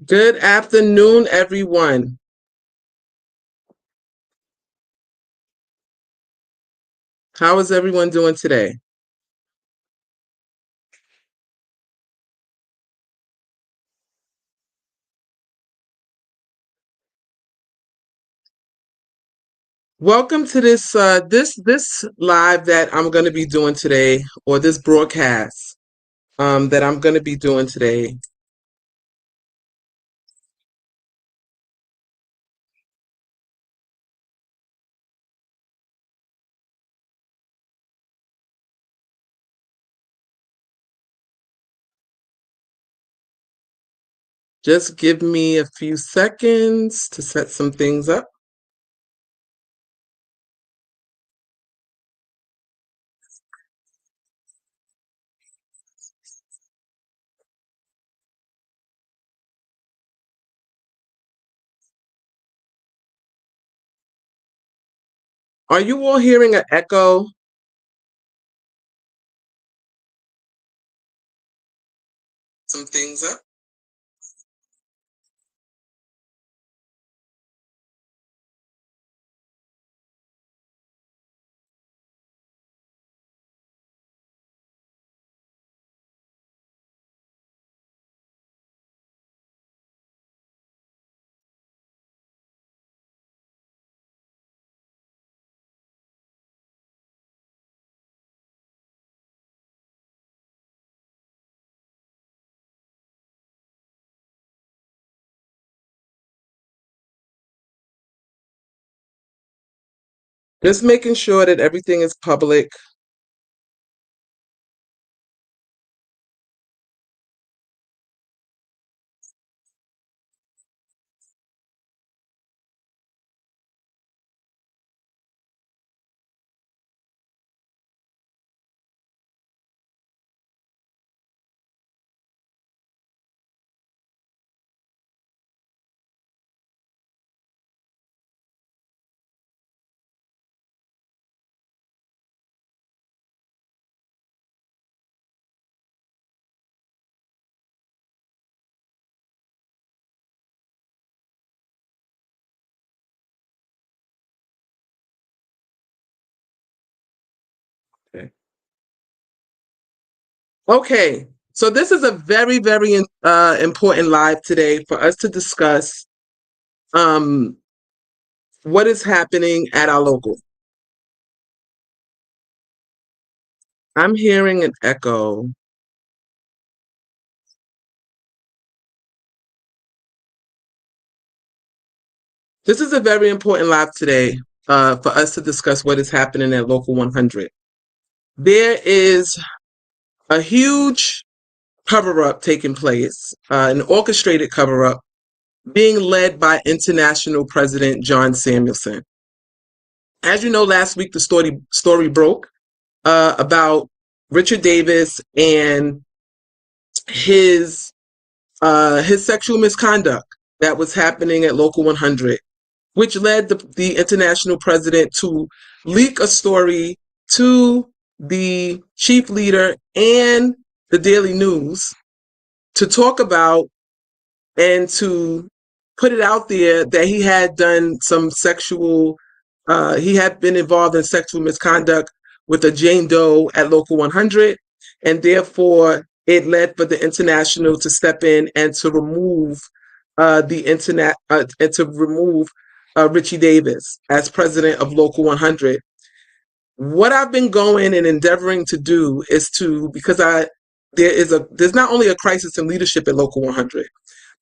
Good afternoon, everyone. How is everyone doing today? Welcome to this live that I'm going to be doing today, or this broadcast that I'm going to be doing today. Just give me a few seconds to set some things up. Are you all hearing an echo? Some things up. Just making sure that everything is public. Okay. Okay. So this is a very important live today for us to discuss um, what is happening at our local. I'm hearing an echo. This is a very important live today for us to discuss what is happening at Local 100. There is a huge cover up taking place, an orchestrated cover up being led by International President John Samuelson. As you know, last week the story broke about Richie Davis and his sexual misconduct that was happening at Local 100, which led the international president to leak a story to the chief leader and the Daily News to talk about and to put it out there that he had done some he had been involved in sexual misconduct with a Jane Doe at Local 100, and therefore it led for the international to step in and to remove Richie Davis as president of Local 100. What I've been going and endeavoring to do is to, because there's not only a crisis in leadership at Local 100,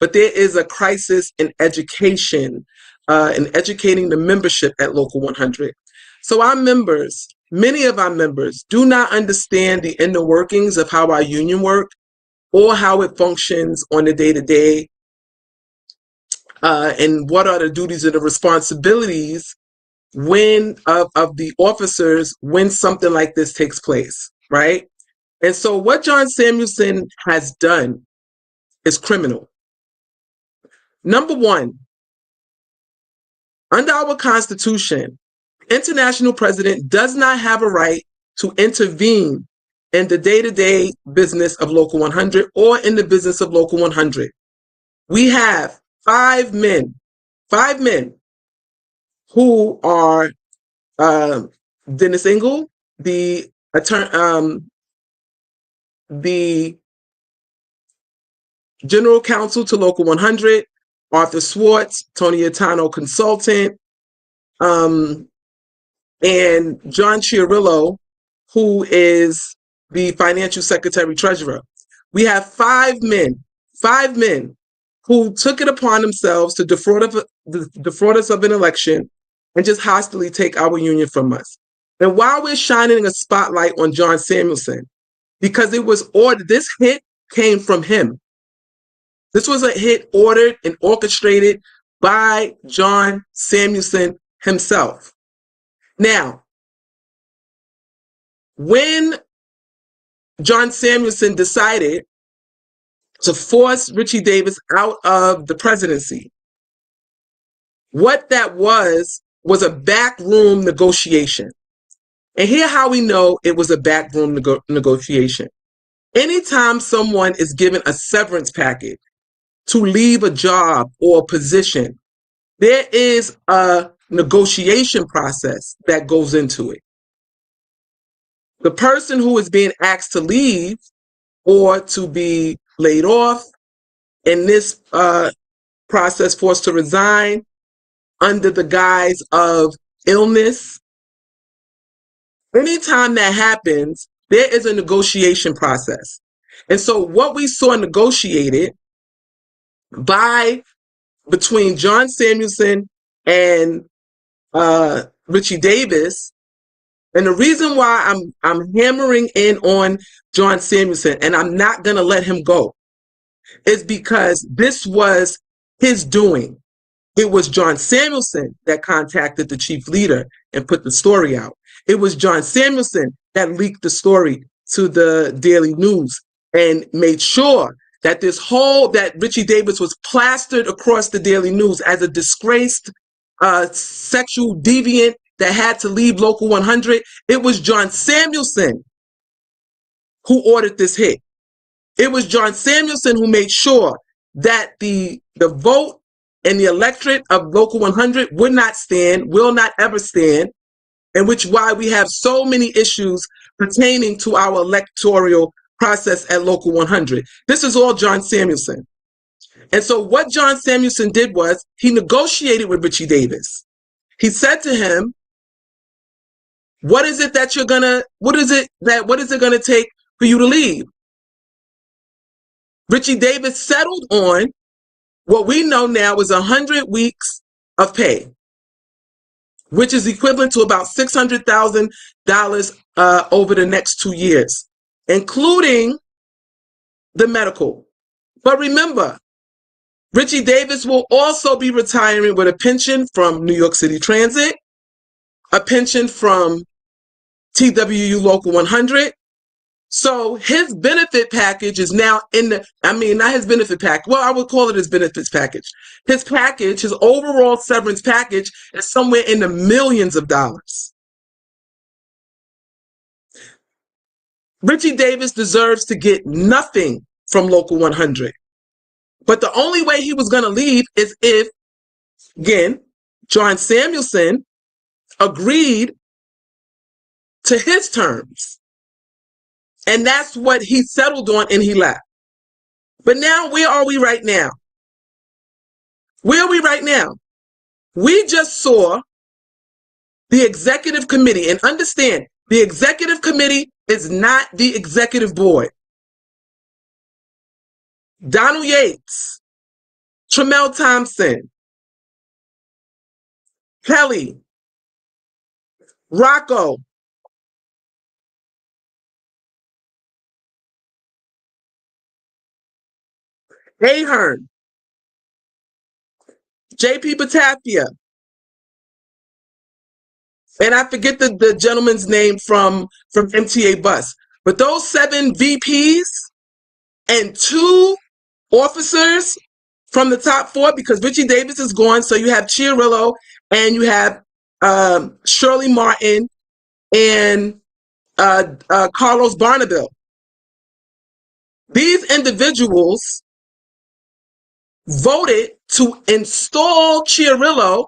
but there is a crisis in education, in educating the membership at Local 100. So our members, many of our members, do not understand the inner workings of how our union work or how it functions on the day-to-day, and what are the duties and the responsibilities of the officers when something like this takes place, right? And so what John Samuelson has done is criminal. Number one, under our Constitution, international president does not have a right to intervene in the day-to-day business of Local 100 or in the business of Local 100. We have five men who are Dennis Engel, the general counsel to Local 100, Arthur Swartz, Tony Atano consultant, and John Chiarello, who is the financial secretary treasurer. We have five men who took it upon themselves to defraud us of an election and just hostilely take our union from us. And while we're shining a spotlight on John Samuelson, because it was ordered, this hit came from him. This was a hit ordered and orchestrated by John Samuelson himself. Now, when John Samuelson decided to force Richie Davis out of the presidency, what that was a backroom negotiation. And here how we know it was a backroom negotiation. Anytime someone is given a severance package to leave a job or a position, there is a negotiation process that goes into it. The person who is being asked to leave or to be laid off, in this process forced to resign under the guise of illness, anytime that happens, there is a negotiation process. And so what we saw negotiated between John Samuelson and Richie Davis, and the reason why I'm hammering in on John Samuelson and I'm not going to let him go is because this was his doing. It was John Samuelson that contacted the chief leader and put the story out. It was John Samuelson that leaked the story to the Daily News and made sure that that Richie Davis was plastered across the Daily News as a disgraced sexual deviant that had to leave Local 100. It was John Samuelson who ordered this hit. It was John Samuelson who made sure that the vote and the electorate of Local 100 would not stand, will not ever stand, and why we have so many issues pertaining to our electoral process at Local 100. This is all John Samuelson. And so what John Samuelson did was he negotiated with Richie Davis. He said to him, what is it gonna take for you to leave? Richie Davis settled on what we know now is 100 weeks of pay, which is equivalent to about $600,000 over the next 2 years, including the medical. But remember, Richie Davis will also be retiring with a pension from New York City Transit, a pension from TWU Local 100. So his benefit package is now not his benefit package. Well, I would call it his benefits package. His overall severance package is somewhere in the millions of dollars. Richie Davis deserves to get nothing from Local 100. But the only way he was going to leave is if, again, John Samuelson agreed to his terms. And that's what he settled on, and he left. But now, where are we right now? Where are we right now? We just saw the executive committee, and understand, the executive committee is not the executive board. Donald Yates, Tremel Thompson, Kelly, Rocco, Ahern, J.P. Batavia, and I forget the gentleman's name from MTA Bus. But those 7 VPs and 2 officers from the top 4, because Richie Davis is gone, so you have Chiarello and you have Shirley Martin and Carlos Barnabil. These individuals voted to install Chiarello.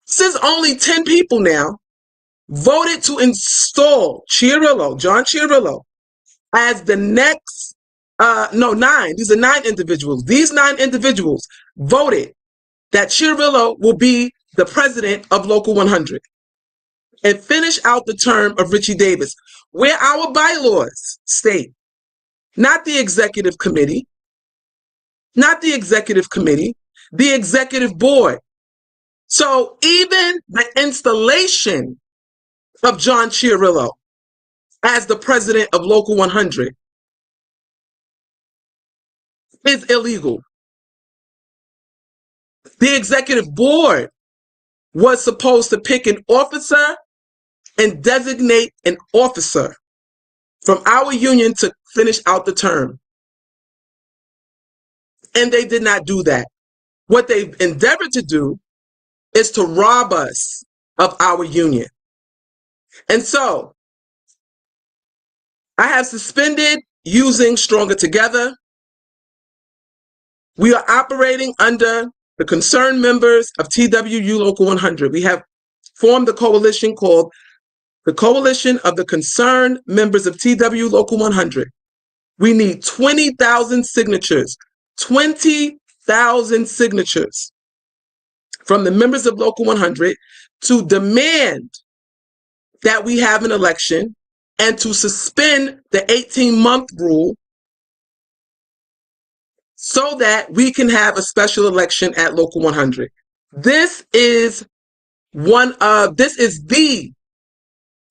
This is only 10 people now. Voted to install Chiarello, John Chiarello, as the next, 9. These are 9 individuals. These 9 individuals voted that Chiarello will be the president of Local 100 and finish out the term of Richie Davis, where our bylaws state, not the executive committee, the executive board. So even the installation of John Chiarello as the president of Local 100 is illegal. The executive board was supposed to pick an officer and designate an officer from our union to finish out the term. And they did not do that. What they've endeavored to do is to rob us of our union. And so I have suspended using Stronger Together. We are operating under the concerned members of TWU Local 100. We have formed a coalition called the Coalition of the Concerned Members of TWU Local 100. We need 20,000 signatures, 20,000 signatures from the members of Local 100 to demand that we have an election and to suspend the 18-month rule so that we can have a special election at Local 100. This is the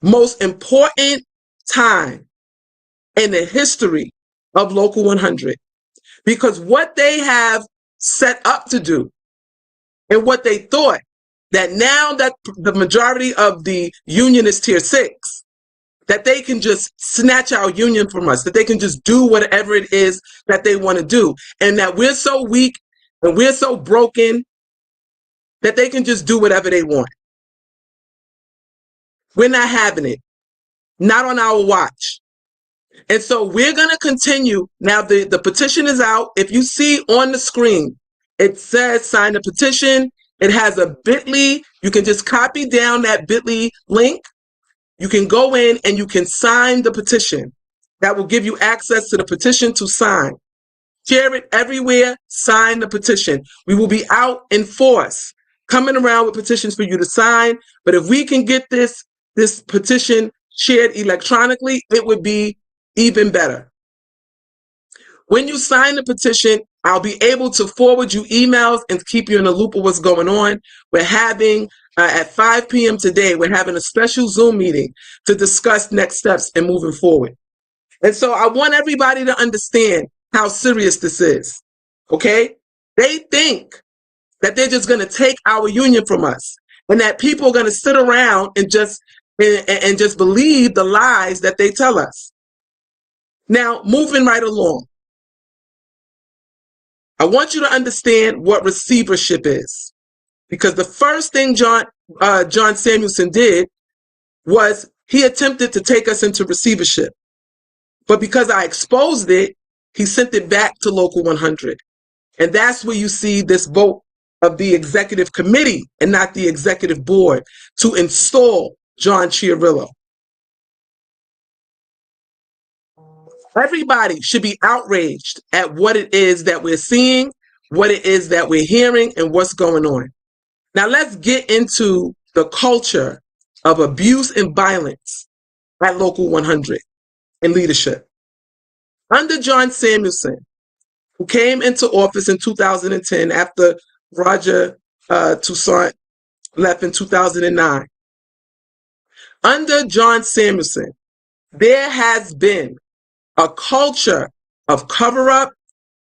most important time in the history of Local 100, because what they have set up to do and what they thought that now that the majority of the union is tier 6, that they can just snatch our union from us, that they can just do whatever it is that they want to do, and that we're so weak and we're so broken that they can just do whatever they want. We're not having it. Not on our watch. And so we're going to continue. Now, the petition is out. If you see on the screen, it says sign the petition. It has a bit.ly. You can just copy down that bit.ly link. You can go in and you can sign the petition. That will give you access to the petition to sign. Share it everywhere. Sign the petition. We will be out in force, coming around with petitions for you to sign. But if we can get this petition shared electronically, it would be even better. When you sign the petition, I'll be able to forward you emails and keep you in the loop of what's going on. We're having, at 5 p.m. today, we're having a special Zoom meeting to discuss next steps and moving forward. And so I want everybody to understand how serious this is, okay? They think that they're just going to take our union from us and that people are going to sit around and just believe the lies that they tell us. Now, moving right along, I want you to understand what receivership is, because the first thing John Samuelson did was he attempted to take us into receivership. But because I exposed it, he sent it back to Local 100. And that's where you see this vote of the executive committee and not the executive board to install John Chiarello. Everybody should be outraged at what it is that we're seeing, what it is that we're hearing, and what's going on. Now let's get into the culture of abuse and violence at Local 100 and leadership. Under John Samuelson, who came into office in 2010 after Roger Toussaint left in 2009, under John Samuelson, there has been a culture of cover-up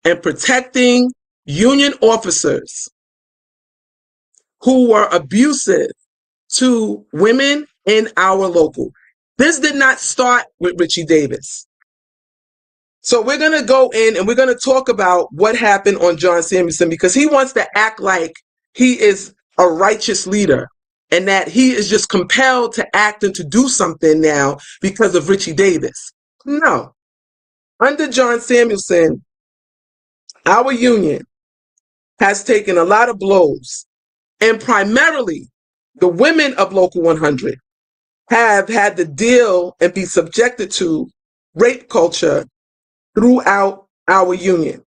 and protecting union officers who were abusive to women in our local. This did not start with Richie Davis. So we're going to go in and we're going to talk about what happened on John Samuelson, because he wants to act like he is a righteous leader and that he is just compelled to act and to do something now because of Richie Davis. No. Under John Samuelson, our union has taken a lot of blows, and primarily the women of Local 100 have had to deal and be subjected to rape culture throughout our union.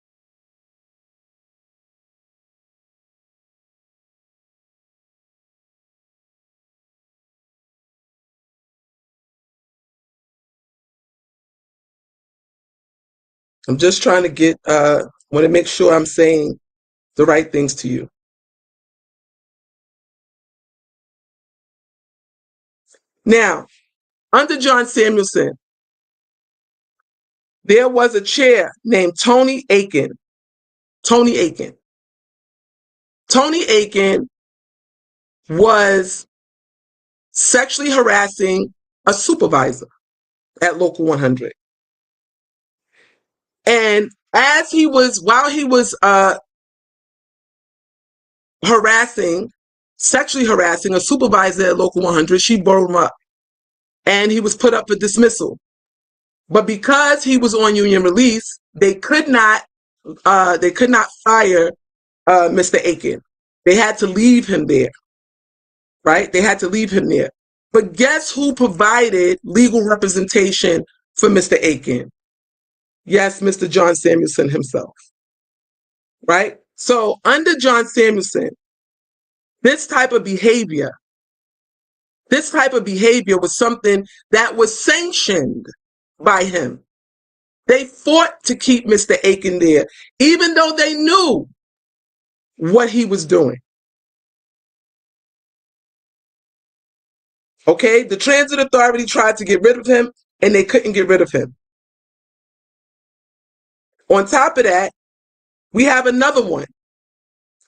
I'm just trying to want to make sure I'm saying the right things to you. Now, under John Samuelson, there was a chair named Tony Aiken. Tony Aiken. Tony Aiken was sexually harassing a supervisor at Local 100. And while he was sexually harassing a supervisor at Local 100, she brought him up. And he was put up for dismissal. But because he was on union release, they could not fire Mr. Aiken. They had to leave him there, right? They had to leave him there. But guess who provided legal representation for Mr. Aiken? Yes, Mr. John Samuelson himself, right? So under John Samuelson, this type of behavior was something that was sanctioned by him. They fought to keep Mr. Aiken there, even though they knew what he was doing. Okay, the Transit Authority tried to get rid of him, and they couldn't get rid of him. On top of that, we have another one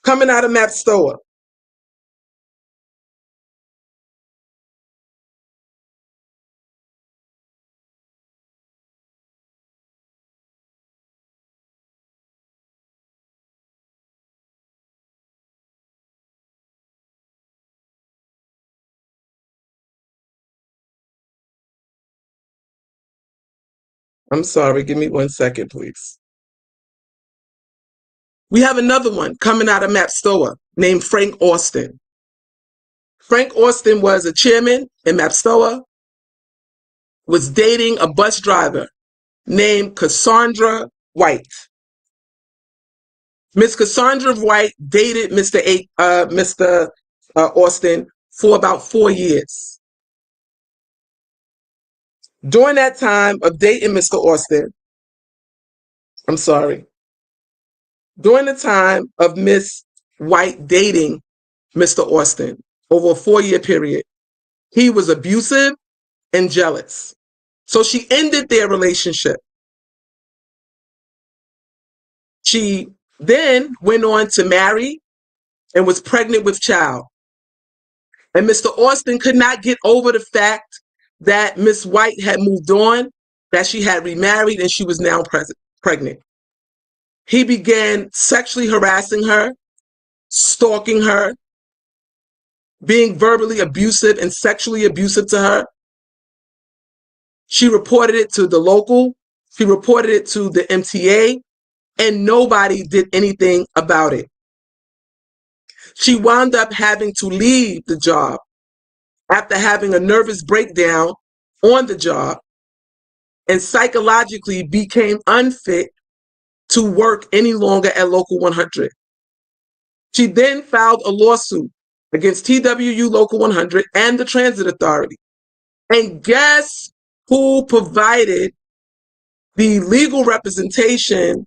coming out of Mapstoa. I'm sorry, give me 1 second, please. We have another one coming out of Mapstoa named Frank Austin. Frank Austin was a chairman in Mapstoa, was dating a bus driver named Cassandra White. Miss Cassandra White dated Mr. Austin for about 4 years. During that time of dating Mr. Austin, during the time of Miss White dating Mr. Austin over a 4-year period, he was abusive and jealous. So she ended their relationship. She then went on to marry and was pregnant with child. And Mr. Austin could not get over the fact that Miss White had moved on, that she had remarried, and she was now pregnant. He began sexually harassing her, stalking her, being verbally abusive and sexually abusive to her. She reported it to the local, she reported it to the MTA, and nobody did anything about it. She wound up having to leave the job after having a nervous breakdown on the job and psychologically became unfit to work any longer at Local 100. She then filed a lawsuit against TWU Local 100 and the Transit Authority. And guess who provided the legal representation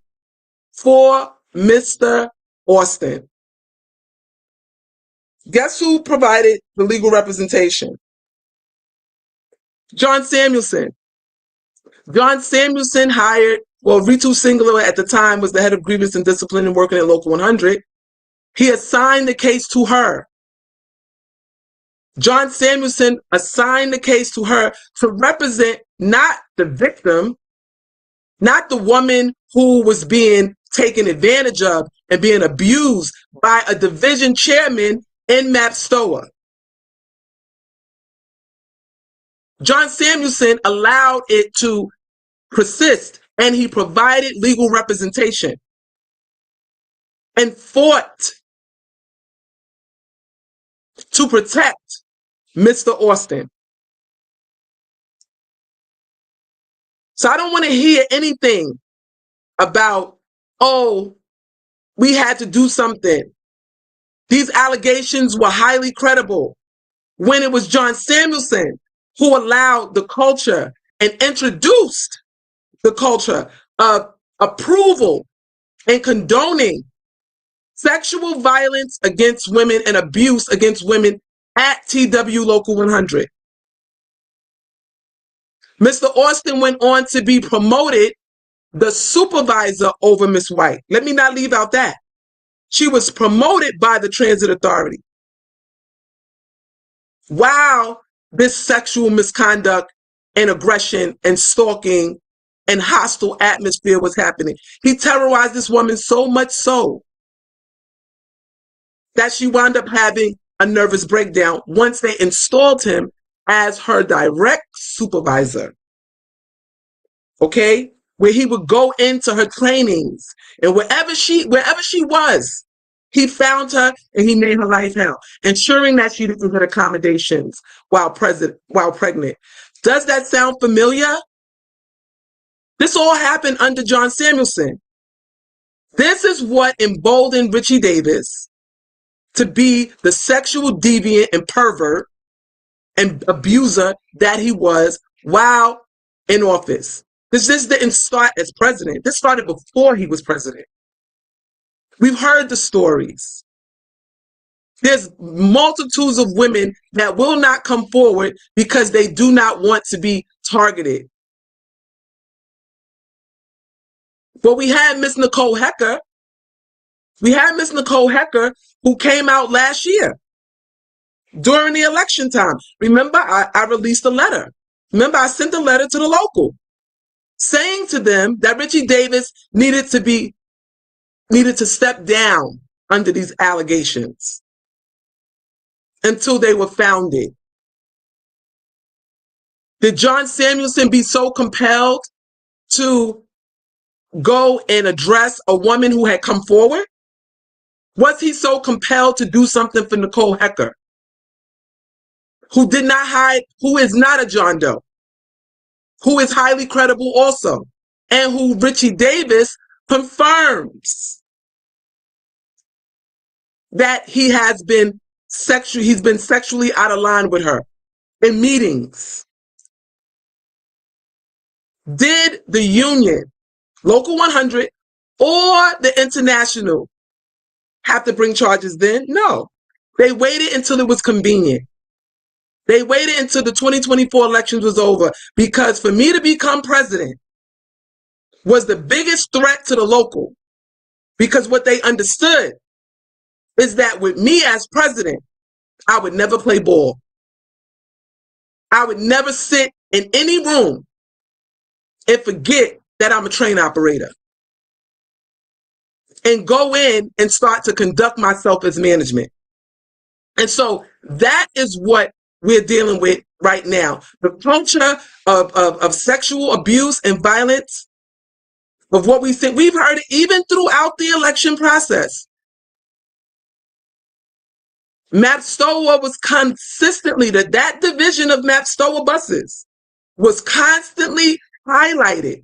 for Mr. Austin? Guess who provided the legal representation? John Samuelson. John Samuelson hired, Ritu Singler at the time was the head of grievance and discipline and working at Local 100. He assigned the case to her. John Samuelson assigned the case to her to represent not the victim, not the woman who was being taken advantage of and being abused by a division chairman in Mapstoa. John Samuelson allowed it to persist, and he provided legal representation and fought to protect Mr. Austin. So I don't want to hear anything about, oh, we had to do something. These allegations were highly credible, when it was John Samuelson who allowed the culture and introduced the culture of approval and condoning sexual violence against women and abuse against women at TWU Local 100. Mr. Austin went on to be promoted the supervisor over Miss White. Let me not leave out that. She was promoted by the Transit Authority. While this sexual misconduct and aggression and stalking and hostile atmosphere was happening, he terrorized this woman so much so that she wound up having a nervous breakdown once they installed him as her direct supervisor. Okay? Where he would go into her trainings, and wherever she was, he found her and he made her life hell, ensuring that she didn't get accommodations while pregnant. Does that sound familiar? This all happened under John Samuelson. This is what emboldened Richie Davis to be the sexual deviant and pervert and abuser that he was while in office. This didn't start as president. This started before he was president. We've heard the stories. There's multitudes of women that will not come forward because they do not want to be targeted. But we had Miss Nicole Hecker. We had Miss Nicole Hecker who came out last year during the election time. Remember, I released a letter. Remember, I sent a letter to the local saying to them that Richie Davis needed to step down under these allegations until they were founded. Did John Samuelson be so compelled to go and address a woman who had come forward? Was he so compelled to do something for Nicole Hecker, who did not hide, who is not a John Doe, who is highly credible also, and who Richie Davis confirms that he's been sexually out of line with her in meetings? Did the union, Local 100, or the International have to bring charges then? No. They waited until it was convenient. They waited until the 2024 elections was over, because for me to become president was the biggest threat to the local, because what they understood is that with me as president, I would never play ball. I would never sit in any room and forget that I'm a train operator and go in and start to conduct myself as management. And so that is what we're dealing with right now. The culture of sexual abuse and violence, of what we think. We've heard it even throughout the election process. MAP Stowa was consistently, that division of MAP Stowa buses was constantly highlighted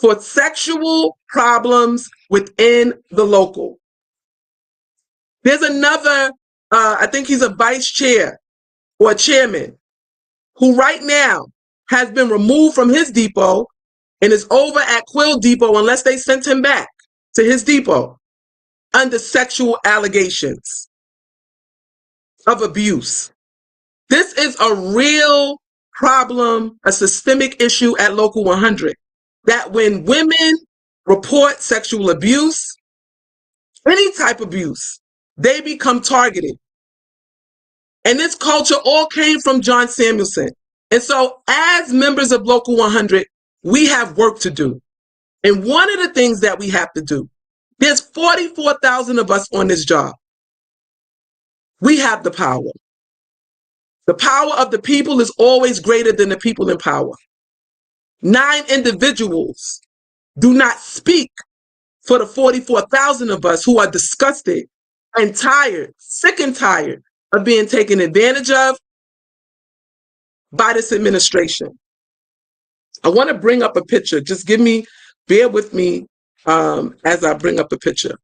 for sexual problems within the local. There's another, I think he's a vice chair or a chairman, who right now has been removed from his depot and is over at Quill Depot unless they sent him back to his depot under sexual allegations of abuse. This is a real problem, a systemic issue at Local 100, that when women report sexual abuse, any type of abuse, they become targeted. And this culture all came from John Samuelson. And so as members of Local 100, we have work to do. And one of the things that we have to do, there's 44,000 of us on this job. We have the power. The power of the people is always greater than the people in power. 9 individuals do not speak for the 44,000 of us who are disgusted and tired, sick and tired of being taken advantage of by this administration. I want to bring up a picture. Just bear with me as I bring up a picture.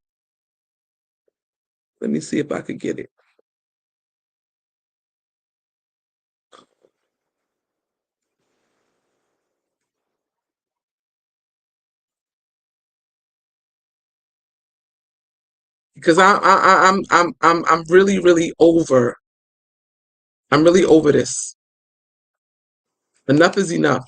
Let me see if I could get it. Because I'm really over. I'm really over this. Enough is enough.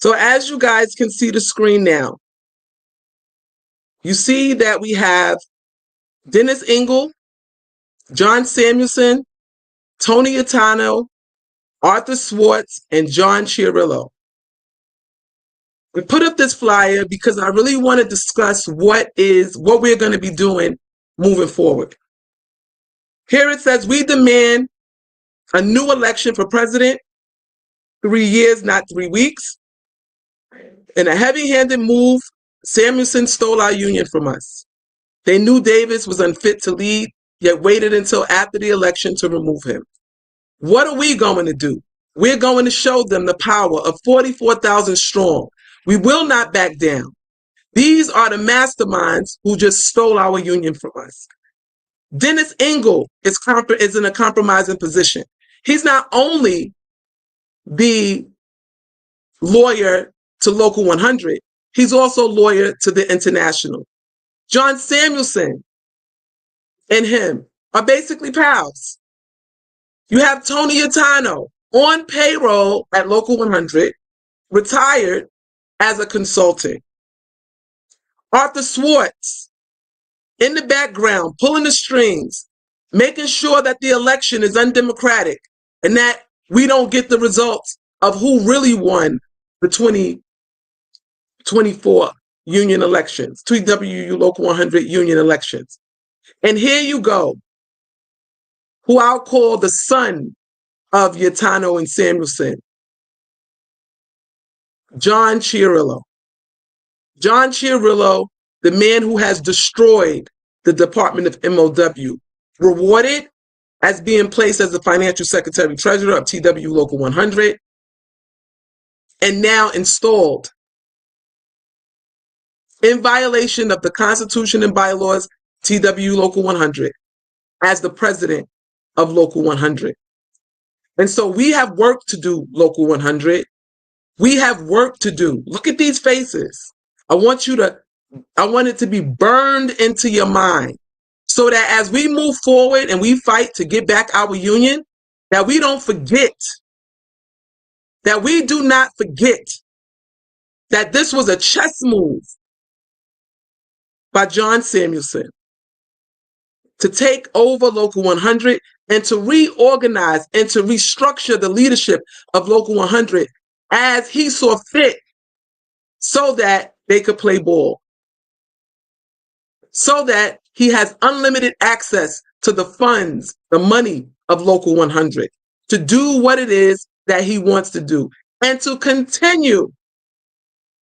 So as you guys can see the screen now, you see that we have Dennis Ingle, John Samuelson, Tony Itano, Arthur Swartz, and John Chiarello. We put up this flyer because I really want to discuss what we're going to be doing moving forward. Here it says, we demand a new election for president, 3 years, not 3 weeks. In a heavy-handed move, Samuelson stole our union from us. They knew Davis was unfit to lead, yet waited until after the election to remove him. What are we going to do? We're going to show them the power of 44,000 strong. We will not back down. These are the masterminds who just stole our union from us. Dennis Ingle is in a compromising position. He's not only the lawyer to Local 100, he's also lawyer to the International. John Samuelson and him are basically pals. You have Tony Itano on payroll at Local 100, retired as a consultant. Arthur Swartz in the background, pulling the strings, making sure that the election is undemocratic and that we don't get the results of who really won the 2024 union elections, TWU Local 100 union elections. And here you go, who I'll call the son of Itano and Samuelson, John Chiarello. John Chiarello, the man who has destroyed the Department of MOW, rewarded as being placed as the financial secretary treasurer of TWU Local 100, and now installed in violation of the Constitution and bylaws, TWU Local 100, as the president of Local 100. And so we have work to do, Local 100. We have work to do. Look at these faces. I want it to be burned into your mind so that as we move forward and we fight to get back our union, that we don't forget, that we do not forget that this was a chess move by John Samuelson to take over Local 100 and to reorganize and to restructure the leadership of Local 100 as he saw fit so that they could play ball, so that he has unlimited access to the funds, the money of Local 100 to do what it is that he wants to do and to continue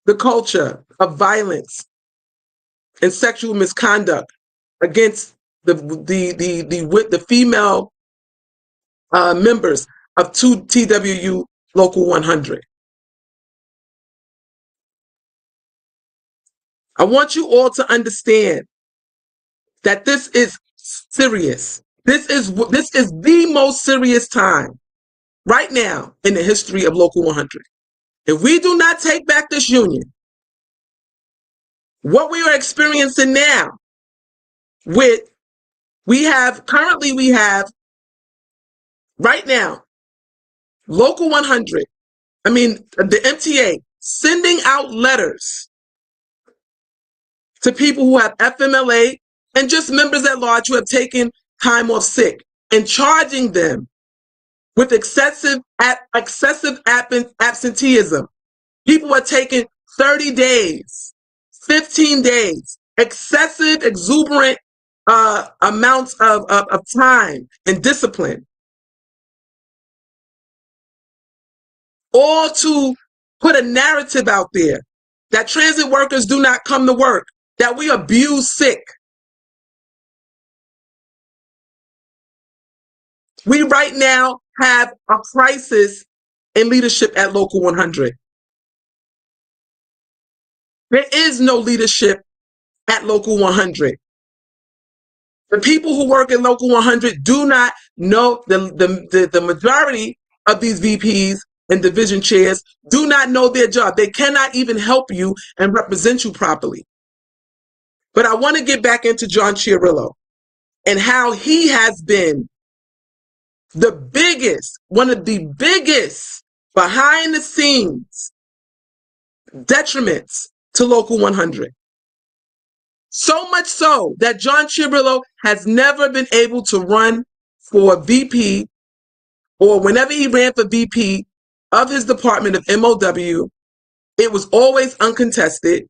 the culture of violence and sexual misconduct against the female members of TWU Local 100. I want you all to understand that this is serious. This is the most serious time right now in the history of Local 100. If we do not take back this union, what we are experiencing now we have right now Local 100, the MTA sending out letters to people who have FMLA and just members at large who have taken time off sick and charging them with excessive absenteeism. People are taking 30 days, 15 days, excessive, exuberant amounts of time and discipline, all to put a narrative out there that transit workers do not come to work, that we abuse sick. We right now have a crisis in leadership at Local 100. There is no leadership at Local 100. The people who work in Local 100 do not know, the majority of these VPs and division chairs do not know their job. They cannot even help you and represent you properly. But I want to get back into John Chiarello and how he has been one of the biggest behind the scenes detriments to Local 100. So much so that John Chiarello has never been able to run for VP, or whenever he ran for VP of his department of MOW, it was always uncontested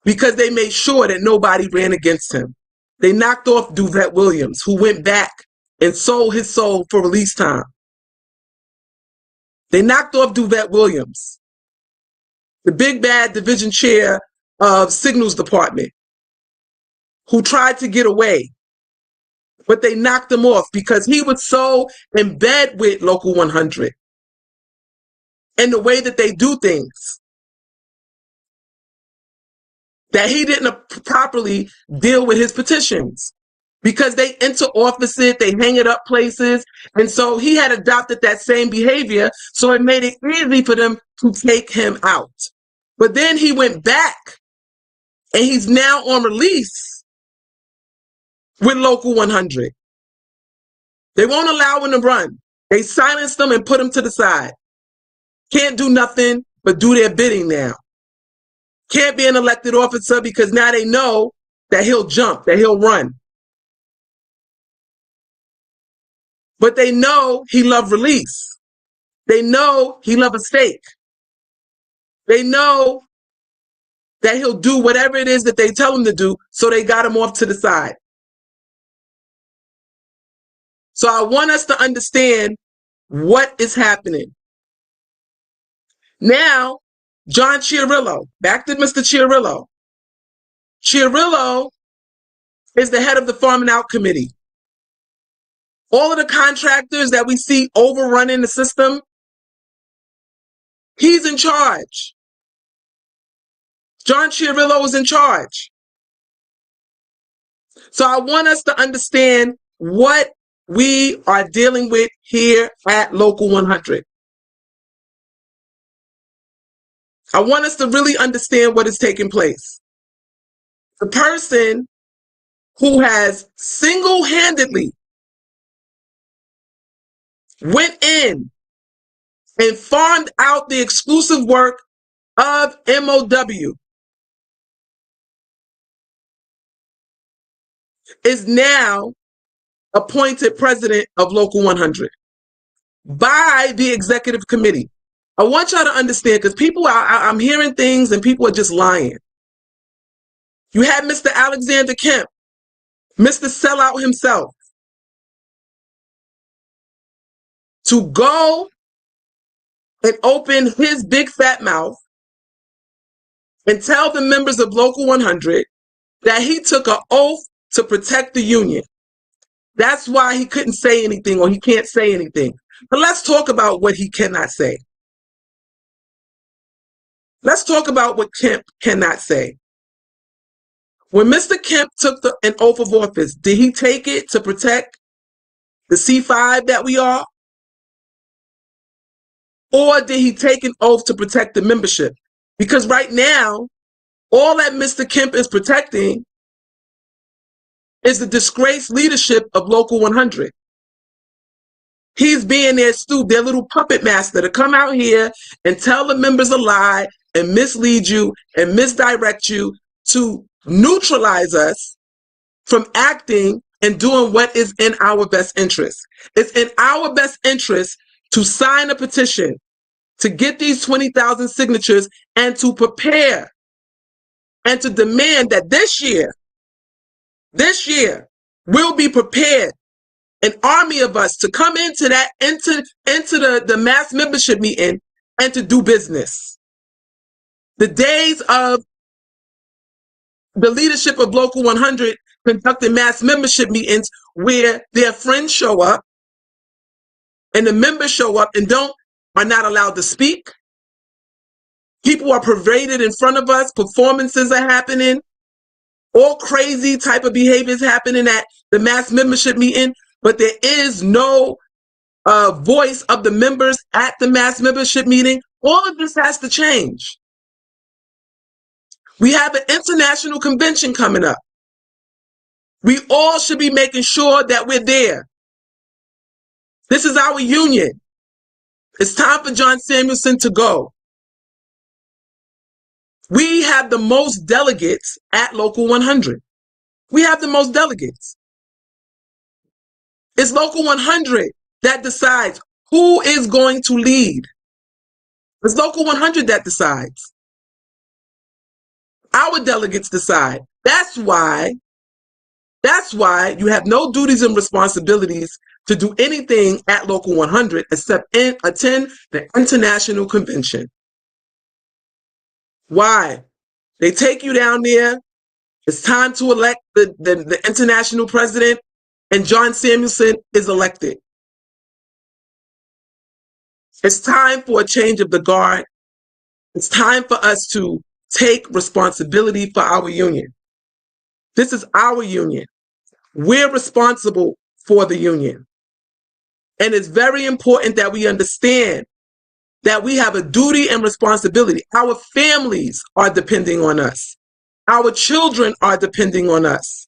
because they made sure that nobody ran against him. They knocked off Duvette Williams, who went back and sold his soul for release time. They knocked off Duvette Williams, the big bad division chair of Signals Department, who tried to get away, but they knocked him off because he was so in bed with Local 100 and the way that they do things that he didn't properly deal with his petitions, because they enter offices, they hang it up places, and so he had adopted that same behavior, so it made it easy for them to take him out. But then he went back, and he's now on release with Local 100. They won't allow him to run. They silenced him and put him to the side. Can't do nothing but do their bidding now. Can't be an elected officer because now they know that he'll jump, that he'll run. But they know he loved release. They know he loved a stake. They know that he'll do whatever it is that they tell him to do, so they got him off to the side. So I want us to understand what is happening. Now, John Chiarello, back to Mr. Chiarello. Chiarello is the head of the Farming Out Committee. All of the contractors that we see overrunning the system, he's in charge. John Chiarello is in charge. So I want us to understand what we are dealing with here at Local 100. I want us to really understand what is taking place. The person who has single-handedly went in and farmed out the exclusive work of MOW is now appointed president of Local 100 by the executive committee. I want y'all to understand, because people, I'm hearing things and people are just lying. You had Mr. Alexander Kemp, Mr. Sellout himself, to go and open his big fat mouth and tell the members of Local 100 that he took an oath to protect the union. That's why he couldn't say anything, or he can't say anything, But let's talk about what he cannot say. Let's talk about what Kemp cannot say. When Mr. Kemp took an oath of office, did he take it to protect the C5 that we are? Or did he take an oath to protect the membership? Because right now, all that Mr. Kemp is protecting is the disgraced leadership of Local 100. He's being their little puppet master to come out here and tell the members a lie and mislead you and misdirect you to neutralize us from acting and doing what is in our best interest. It's in our best interest to sign a petition, to get these 20,000 signatures, and to prepare and to demand that this year, we'll be prepared, an army of us to come into the mass membership meeting and to do business. The days of the leadership of Local 100 conducting mass membership meetings where their friends show up and the members show up and are not allowed to speak. People are paraded in front of us. Performances are happening. All crazy type of behaviors happening at the mass membership meeting, but there is no voice of the members at the mass membership meeting. All of this has to change. We have an international convention coming up. We all should be making sure that we're there. This is our union. It's time for John Samuelson to go. We have the most delegates at Local 100. We have the most delegates. It's Local 100 that decides who is going to lead. It's Local 100 that decides. Our delegates decide. That's why you have no duties and responsibilities to do anything at Local 100 except attend the International Convention. Why? They take you down there. It's time to elect the international president, and John Samuelson is elected. It's time for a change of the guard. It's time for us to take responsibility for our union. This is our union. We're responsible for the union. And it's very important that we understand that we have a duty and responsibility. Our families are depending on us. Our children are depending on us.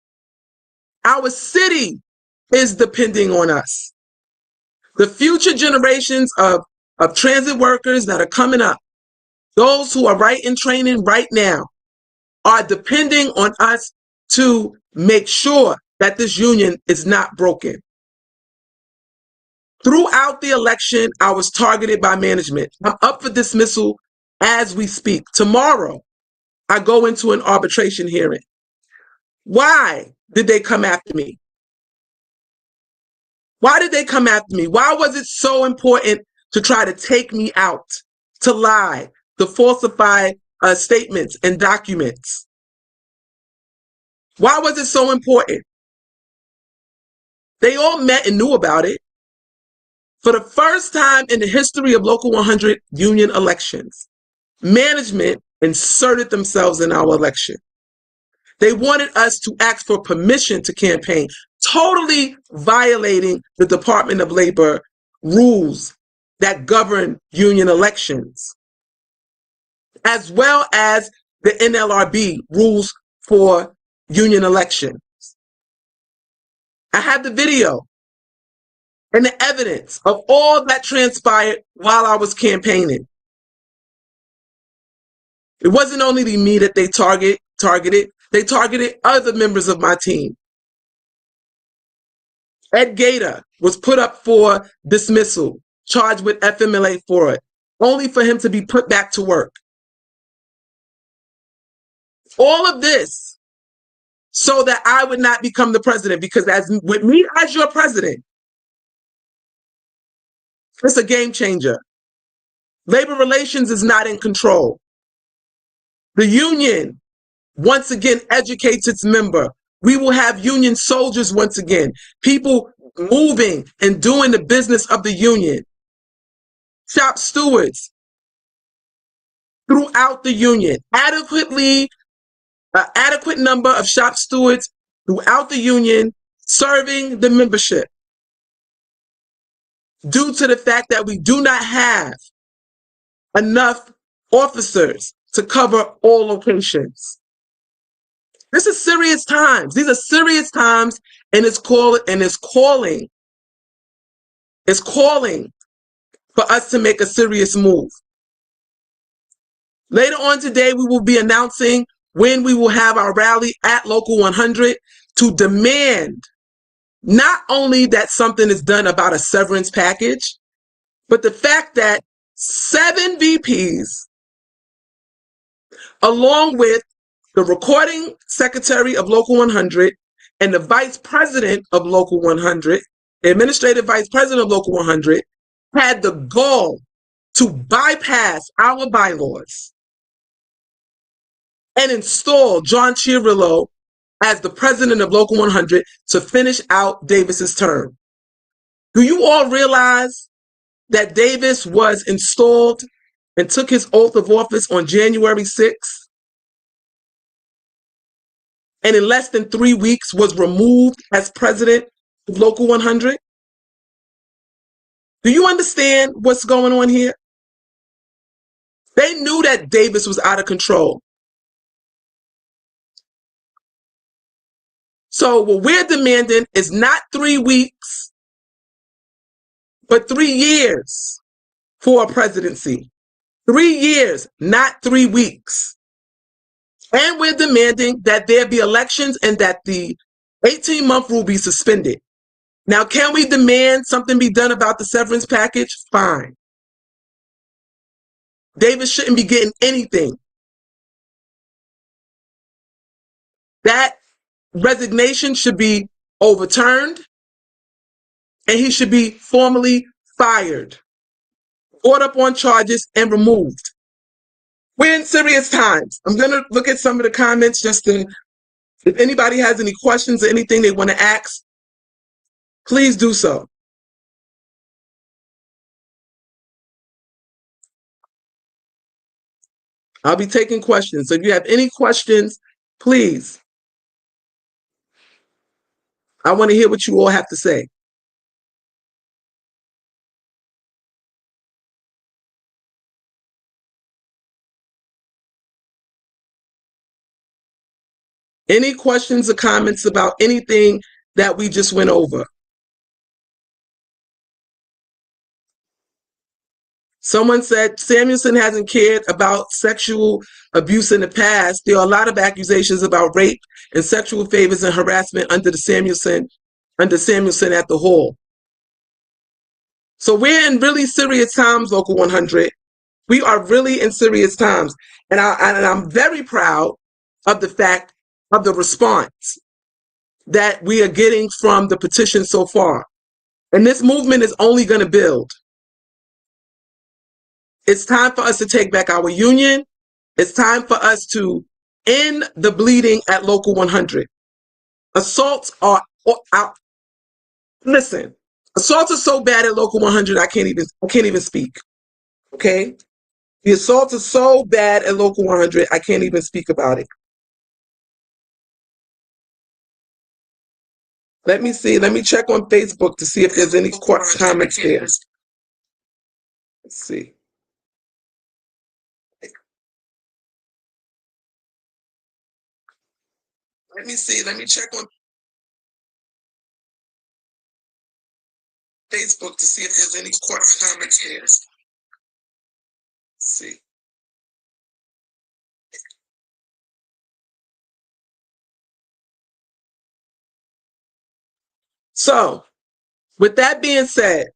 Our city is depending on us. The future generations of transit workers that are coming up, those who are right in training right now, are depending on us to make sure that this union is not broken. Throughout the election, I was targeted by management. I'm up for dismissal as we speak. Tomorrow, I go into an arbitration hearing. Why did they come after me? Why did they come after me? Why was it so important to try to take me out, to lie, to falsify statements and documents? Why was it so important? They all met and knew about it. For the first time in the history of Local 100 union elections, management inserted themselves in our election. They wanted us to ask for permission to campaign, totally violating the Department of Labor rules that govern union elections, as well as the NLRB rules for union elections. I have the video and the evidence of all that transpired while I was campaigning. It wasn't only me that they targeted, they targeted other members of my team. Ed Gator was put up for dismissal, charged with FMLA for it, only for him to be put back to work. All of this so that I would not become the president, because with me as your president, it's a game changer. Labor relations is not in control. The union once again educates its member. We will have union soldiers once again. People moving and doing the business of the union. Shop stewards throughout the union, adequate number of shop stewards throughout the union serving the membership, due to the fact that we do not have enough officers to cover all locations. This is serious times. These are serious times, and it's calling for us to make a serious move. Later on today, we will be announcing when we will have our rally at Local 100 to demand not only that something is done about a severance package, but the fact that 7 VPs, along with the recording secretary of Local 100 and the vice president of Local 100, the administrative vice president of Local 100, had the gall to bypass our bylaws and install John Chiarello as the president of Local 100 to finish out Davis's term. Do you all realize that Davis was installed and took his oath of office on January 6th? And in less than 3 weeks was removed as president of Local 100? Do you understand what's going on here? They knew that Davis was out of control. So what we're demanding is not 3 weeks, but 3 years for a presidency. 3 years, not 3 weeks. And we're demanding that there be elections and that the 18-month rule be suspended. Now, can we demand something be done about the severance package? Fine. Davis shouldn't be getting anything. That resignation should be overturned, and he should be formally fired, brought up on charges, and removed. We're in serious times. I'm going to look at some of the comments if anybody has any questions or anything they want to ask, please do so. I'll be taking questions. So if you have any questions, please. I want to hear what you all have to say. Any questions or comments about anything that we just went over? Someone said Samuelson hasn't cared about sexual abuse in the past. There are a lot of accusations about rape and sexual favors and harassment under Samuelson at the Hall. So we're in really serious times, Local 100. We are really in serious times. And I'm very proud of the fact of the response that we are getting from the petition so far. And this movement is only going to build. It's time for us to take back our union. It's time for us to end the bleeding at Local 100. Assaults are out. Listen, assaults are so bad at Local 100, I can't even speak. Okay? The assaults are so bad at Local 100, I can't even speak about it. Let me see. Let me check on Facebook to see if there's any comments there. Let's see. Let me see. Let me check on Facebook to see if there's any comments there. Let's see. So, with that being said,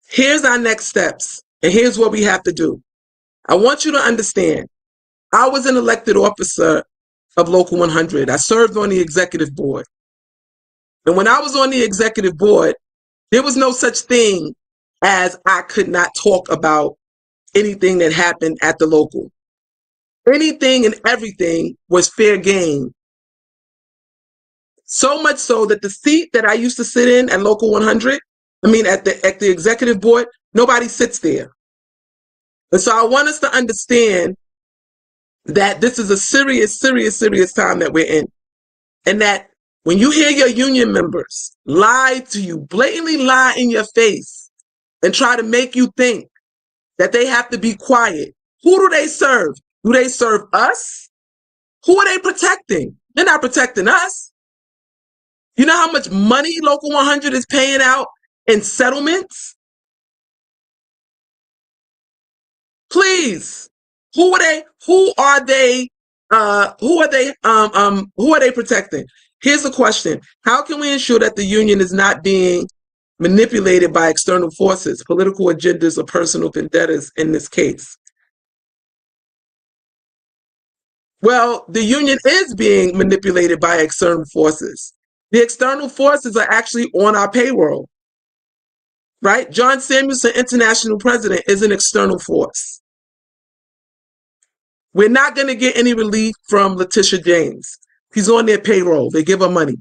here's our next steps, and here's what we have to do. I want you to understand, I was an elected officer of Local 100. I served on the executive board. And when I was on the executive board, there was no such thing as I could not talk about anything that happened at the local. Anything and everything was fair game So much so that the seat that I used to sit in at Local 100, at the executive board, nobody sits there. And so I want us to understand that this is a serious, serious, serious time that we're in. And that when you hear your union members lie to you, blatantly lie in your face, and try to make you think that they have to be quiet, who do they serve? Do they serve us? Who are they protecting? They're not protecting us. You know how much money Local 100 is paying out in settlements? Please, who are they? Who are they? Who are they protecting? Here's the question: how can we ensure that the union is not being manipulated by external forces, political agendas, or personal vendettas in this case? Well, the union is being manipulated by external forces. The external forces are actually on our payroll, right? John Samuelson, International President, is an external force. We're not going to get any relief from Letitia James. He's on their payroll. They give her money.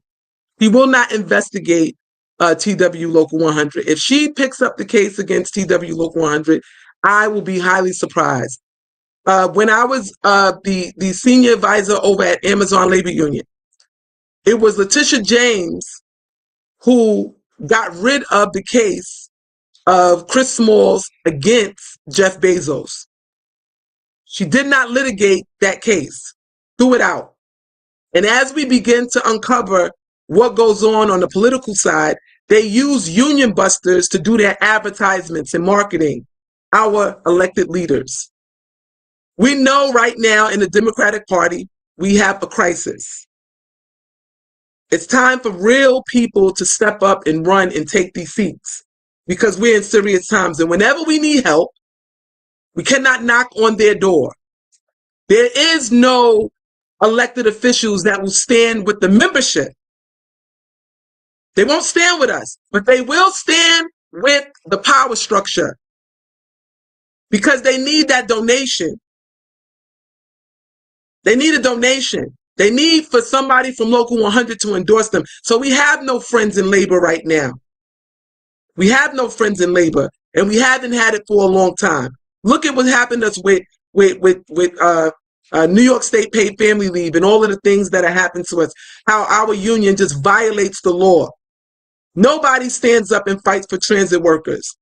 He will not investigate TWU Local 100. If she picks up the case against TWU Local 100, I will be highly surprised. When I was the senior advisor over at Amazon Labor Union, it was Letitia James who got rid of the case of Chris Smalls against Jeff Bezos. She did not litigate that case, threw it out. And as we begin to uncover what goes on the political side, they use union busters to do their advertisements and marketing our elected leaders. We know right now in the Democratic Party, we have a crisis. It's time for real people to step up and run and take these seats because we're in serious times. And whenever we need help, we cannot knock on their door. There is no elected officials that will stand with the membership. They won't stand with us, but they will stand with the power structure because they need that donation. They need a donation. They need for somebody from Local 100 to endorse them. So we have no friends in labor right now. We have no friends in labor, and we haven't had it for a long time. Look at what happened to us with New York State paid family leave and all of the things that have happened to us, how our union just violates the law. Nobody stands up and fights for transit workers.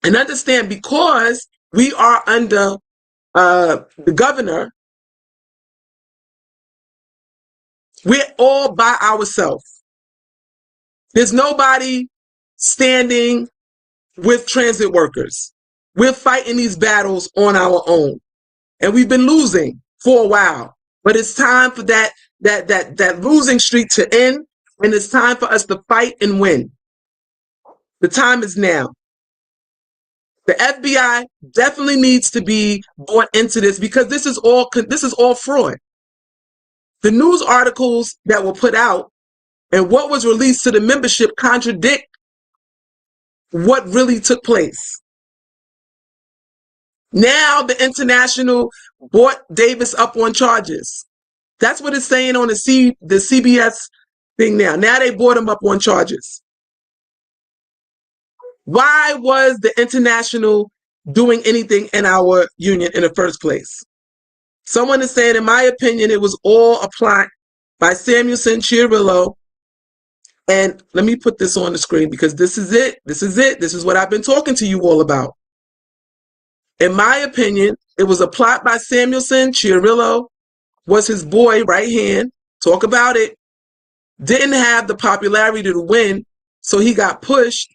And understand, because we are under the governor, we're all by ourselves. There's nobody standing with transit workers. We're fighting these battles on our own. And we've been losing for a while. But it's time for that losing streak to end. And it's time for us to fight and win. The time is now. The FBI definitely needs to be brought into this because this is all fraud. The news articles that were put out and what was released to the membership contradict what really took place. Now the International brought Davis up on charges. That's what it's saying on the CBS thing now. Now they brought him up on charges. Why was the International doing anything in our union in the first place? Someone is saying, in my opinion, it was all a plot by Samuelson, Chiarello. And let me put this on the screen because this is it. This is it. This is what I've been talking to you all about. In my opinion, it was a plot by Samuelson. Chiarello was his boy right hand. Talk about it. Didn't have the popularity to win, so he got pushed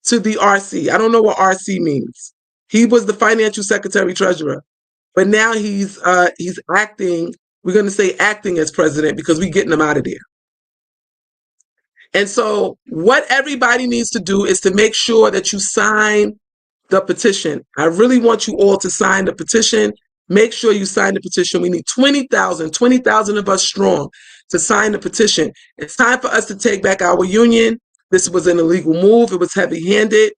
to the RC. I don't know what RC means. He was the financial secretary treasurer, but now he's acting. We're going to say acting as president because we're getting him out of there. And so what everybody needs to do is to make sure that you sign the petition. I really want you all to sign the petition. Make sure you sign the petition. We need 20,000 of us strong to sign the petition. It's time for us to take back our union. This was an illegal move. It was heavy-handed.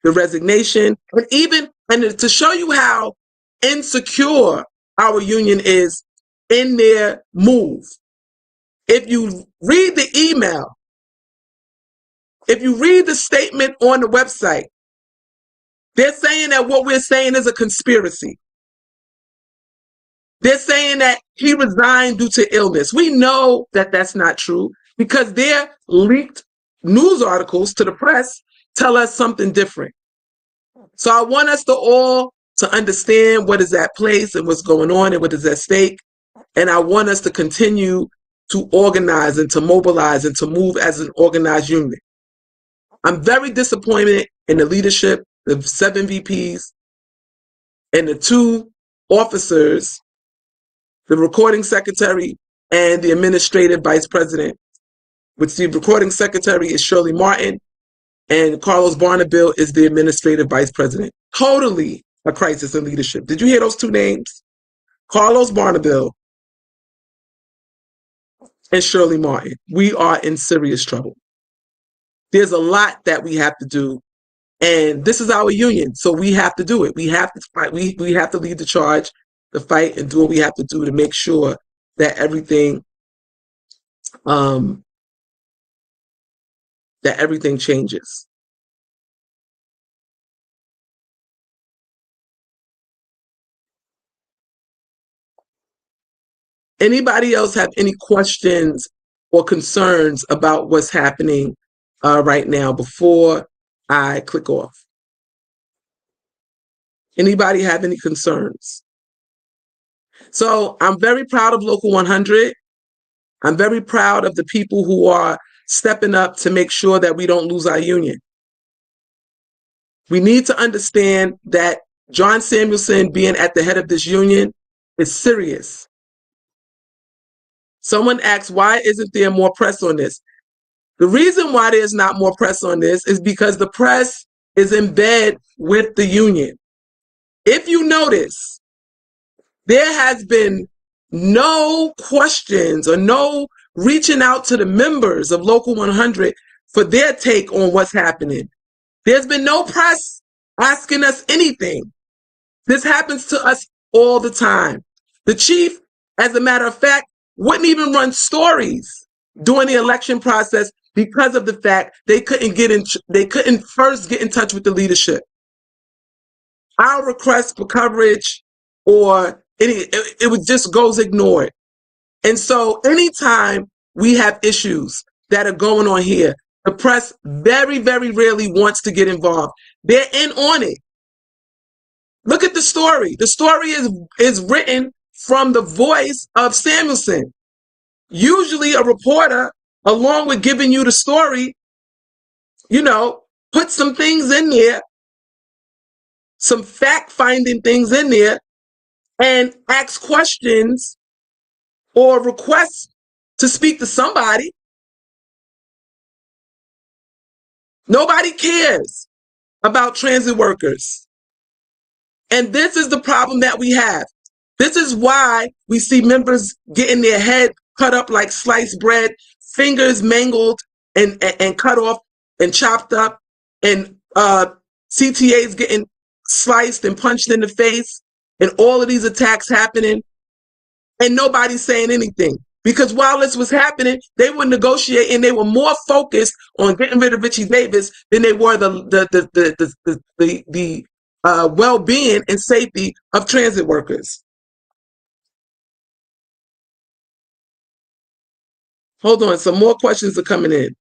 The resignation. And to show you how insecure our union is, in their move. If you read the email, if you read the statement on the website, they're saying that what we're saying is a conspiracy. They're saying that he resigned due to illness. We know that that's not true because their leaked news articles to the press tell us something different. So I want us to all to understand what is at place and what's going on and what is at stake. And I want us to continue to organize and to mobilize and to move as an organized unit. I'm very disappointed in the leadership, the 7 VPs and the 2 officers, the recording secretary and the administrative vice president, which the recording secretary is Shirley Martin and Carlos Barnabill is the administrative vice president. Totally a crisis in leadership. Did you hear those 2 names? Carlos Barnabill and Shirley Martin. We are in serious trouble. There's a lot that we have to do, and this is our union, so we have to do it. We have to fight. We have to lead the charge, the fight, and do what we have to do to make sure that everything changes. Anybody else have any questions or concerns about what's happening right now before I click off? Anybody have any concerns? So I'm very proud of Local 100. I'm very proud of the people who are stepping up to make sure that we don't lose our union. We need to understand that John Samuelson being at the head of this union is serious. Someone asked, why isn't there more press on this? The reason why there's not more press on this is because the press is in bed with the union. If you notice, there has been no questions or no reaching out to the members of Local 100 for their take on what's happening. There's been no press asking us anything. This happens to us all the time. The chief, as a matter of fact, wouldn't even run stories during the election process because of the fact they couldn't first get in touch with the leadership. Our request for coverage or it would just goes ignored. And so anytime we have issues that are going on here, the press very, very rarely wants to get involved. They're in on it. Look at the story. The story is written from the voice of Samuelson. Usually a reporter, along with giving you the story, put some things in there, some fact-finding things in there, and ask questions or request to speak to somebody. Nobody cares about transit workers. And this is the problem that we have. This is why we see members getting their head cut up like sliced bread, fingers mangled and cut off and chopped up, and CTAs getting sliced and punched in the face, and all of these attacks happening, and nobody's saying anything. Because while this was happening, they were negotiating. They were more focused on getting rid of Richie Davis than they were the well-being and safety of transit workers. Hold on, some more questions are coming in.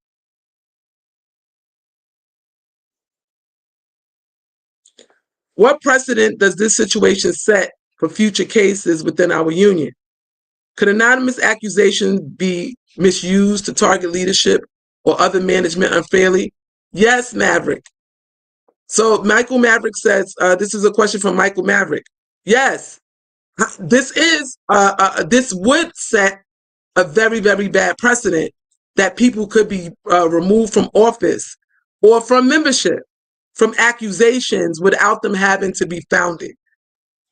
What precedent does this situation set for future cases within our union? Could anonymous accusations be misused to target leadership or other management unfairly? Yes, Maverick. So Michael Maverick says, this is a question from Michael Maverick. Yes, this would set a very, very bad precedent that people could be removed from office or from membership, from accusations without them having to be founded.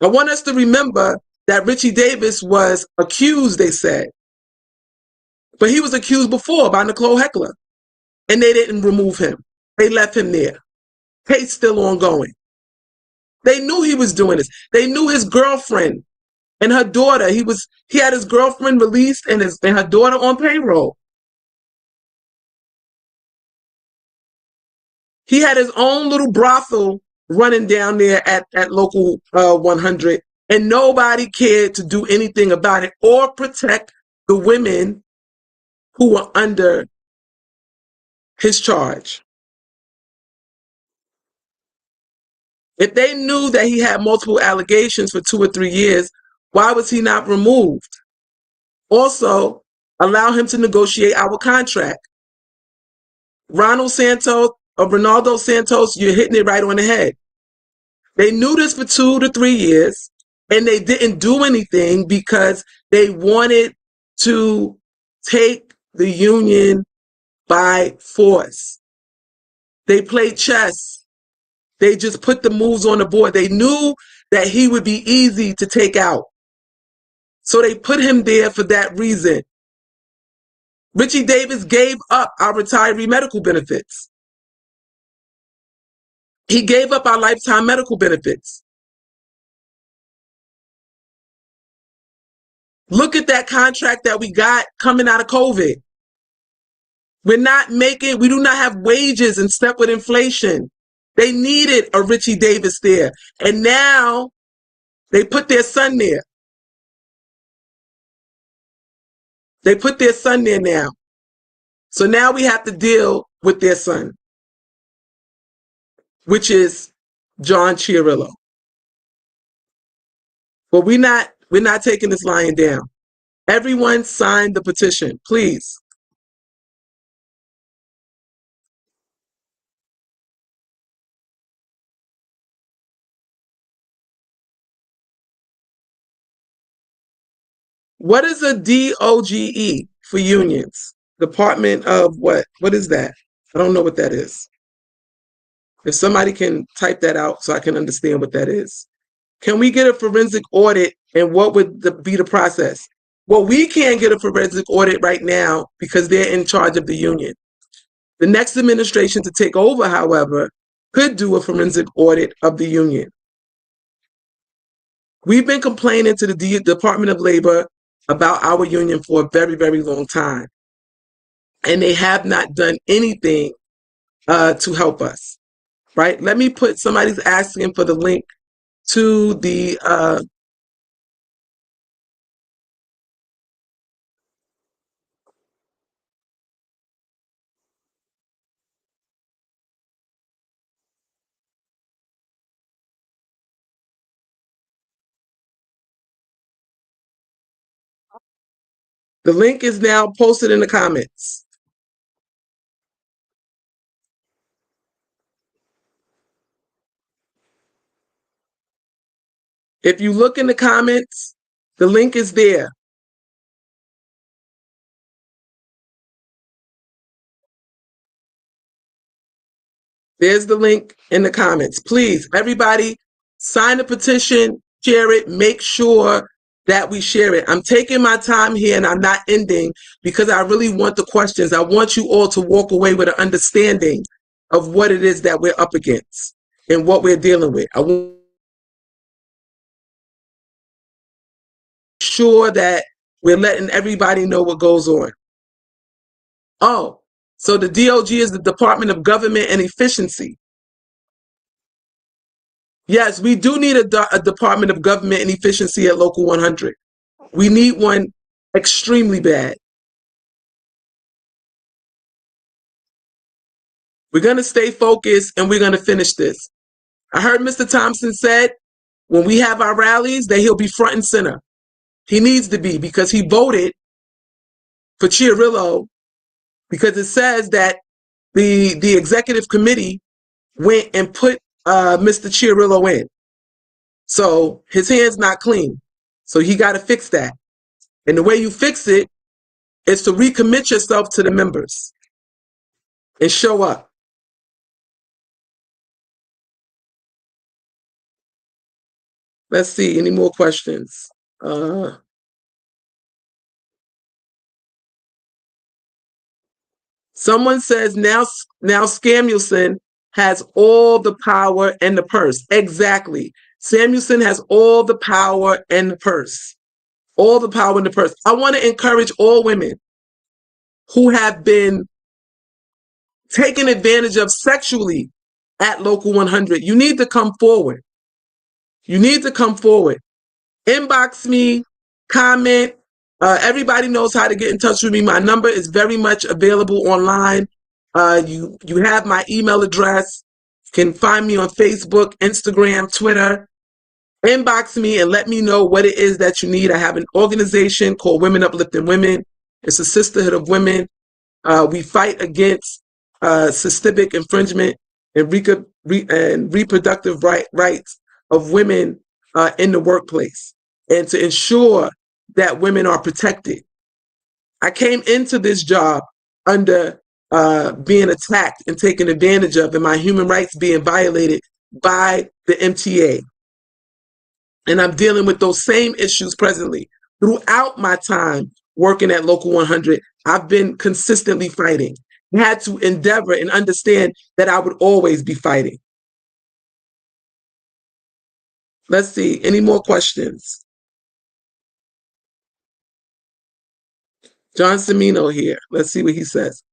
I want us to remember that Richie Davis was accused, they said, but he was accused before by Nicole Heckler, and they didn't remove him. They left him there. Case still ongoing. They knew he was doing this. They knew his girlfriend And her daughter, he had his girlfriend released and her daughter on payroll. He had his own little brothel running down there at Local 100, and nobody cared to do anything about it or protect the women who were under his charge. If they knew that he had multiple allegations for 2 or 3 years, why was he not removed? Also, allow him to negotiate our contract. Ronaldo Santos, you're hitting it right on the head. They knew this for 2 to 3 years, and they didn't do anything because they wanted to take the union by force. They played chess. They just put the moves on the board. They knew that he would be easy to take out. So they put him there for that reason. Richie Davis gave up our retiree medical benefits. He gave up our lifetime medical benefits. Look at that contract that we got coming out of COVID. We do not have wages in step with inflation. They needed a Richie Davis there. And now they put their son there. They put their son there now. So now we have to deal with their son, which is John Chiarello. But we're not taking this lying down. Everyone sign the petition, please. What is a DOGE for unions? Department of what? What is that? I don't know what that is. If somebody can type that out so I can understand what that is. Can we get a forensic audit, and what would be the process? Well, we can't get a forensic audit right now because they're in charge of the union. The next administration to take over, however, could do a forensic audit of the union. We've been complaining to the Department of Labor about our union for a very, very long time, and they have not done anything to help us, right? Let me put, somebody's asking for the link to the link is now posted in the comments. If you look in the comments, the link is there. There's the link in the comments. Please, everybody, sign the petition, share it, make sure that we share it. I'm taking my time here and I'm not ending because I really want the questions. I want you all to walk away with an understanding of what it is that we're up against and what we're dealing with. I want to make sure that we're letting everybody know what goes on. Oh, so the DOG is the Department of Government and Efficiency. Yes, we do need a Department of Government and Efficiency at Local 100. We need one extremely bad. We're going to stay focused and we're going to finish this. I heard Mr. Thompson said when we have our rallies that he'll be front and center. He needs to be because he voted for Chiarello because it says that the executive committee went and put Mr. Chiarello in. So his hand's not clean. So he got to fix that. And the way you fix it is to recommit yourself to the members and show up. Let's see, any more questions? Someone says now Samuelson has all the power and the purse. Exactly. Samuelson has all the power in the purse. All the power in the purse. I want to encourage all women who have been taken advantage of sexually at Local 100. You need to come forward. You need to come forward. Inbox me, comment. Everybody knows how to get in touch with me. My number is very much available online. You have my email address. You can find me on Facebook, Instagram, Twitter. Inbox me and let me know what it is that you need. I have an organization called Women Uplifting Women. It's a sisterhood of women. We fight against systemic infringement and reproductive rights of women in the workplace, and to ensure that women are protected. I came into this job under being attacked and taken advantage of, and my human rights being violated by the MTA. And I'm dealing with those same issues presently. Throughout my time working at Local 100, I've been consistently fighting. I had to endeavor and understand that I would always be fighting. Let's see, any more questions? John Semino here. Let's see what he says.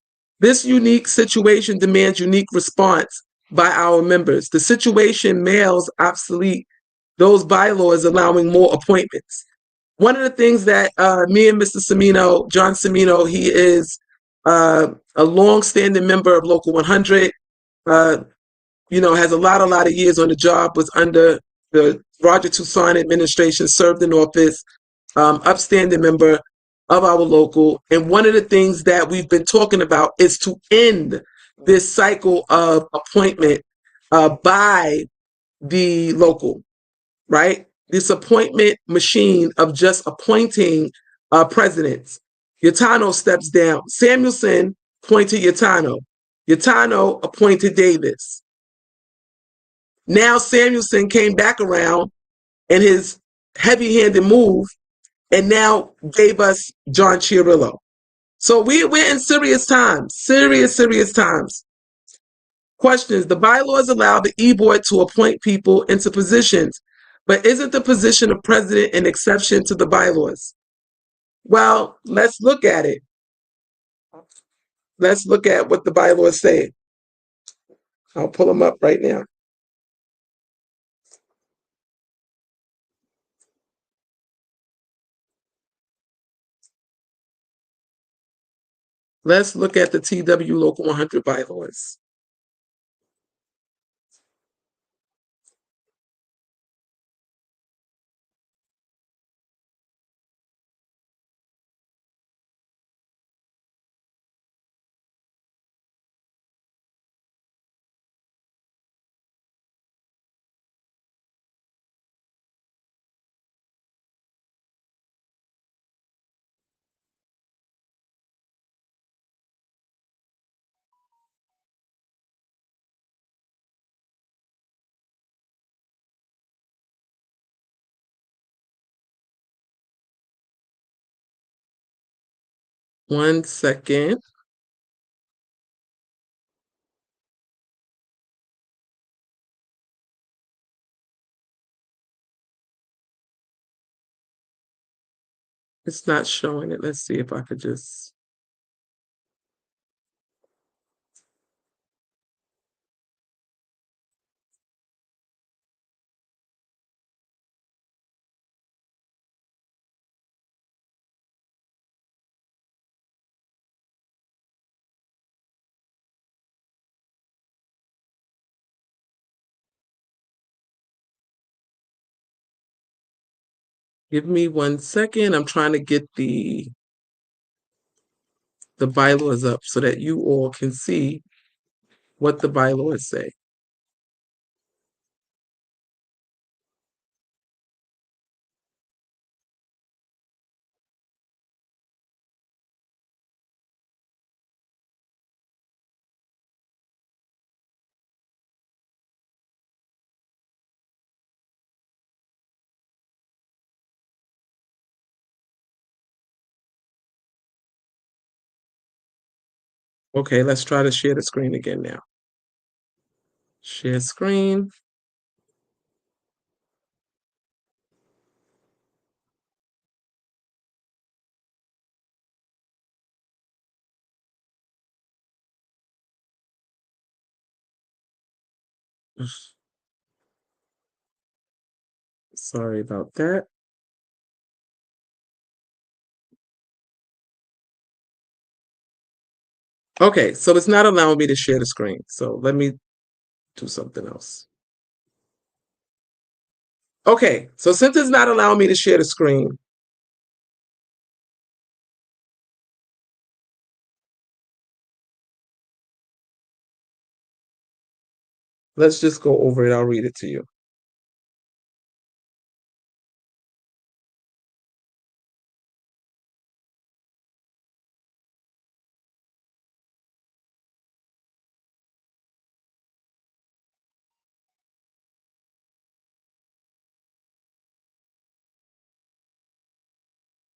This unique situation demands unique response by our members. The situation males obsolete those bylaws allowing more appointments. One of the things that me and Mr. Semino, John Semino, he is a long-standing member of Local 100, has a lot of years on the job, was under the Roger Toussaint administration, served in office, upstanding member of our local. And one of the things that we've been talking about is to end this cycle of appointment by the local, right? This appointment machine of just appointing presidents. Yatano steps down. Samuelson appointed Yatano. Yatano appointed Davis. Now Samuelson came back around in his heavy-handed move and now gave us John Chiarello. So we're in serious times, serious times. Questions. The bylaws allow the E-Board to appoint people into positions, but isn't the position of president an exception to the bylaws? Well, let's look at it. Let's look at what the bylaws say. I'll pull them up right now. Let's look at the TWU Local 100 bylaws. One second. It's not showing it. Let's see if I could just. Give me 1 second. I'm trying to get the bylaws up so that you all can see what the bylaws say. Okay, let's try to share the screen again now. Share screen. Sorry about that. Okay, so it's not allowing me to share the screen. So let me do something else. Okay, so since it's not allowing me to share the screen, let's just go over it. I'll read it to you.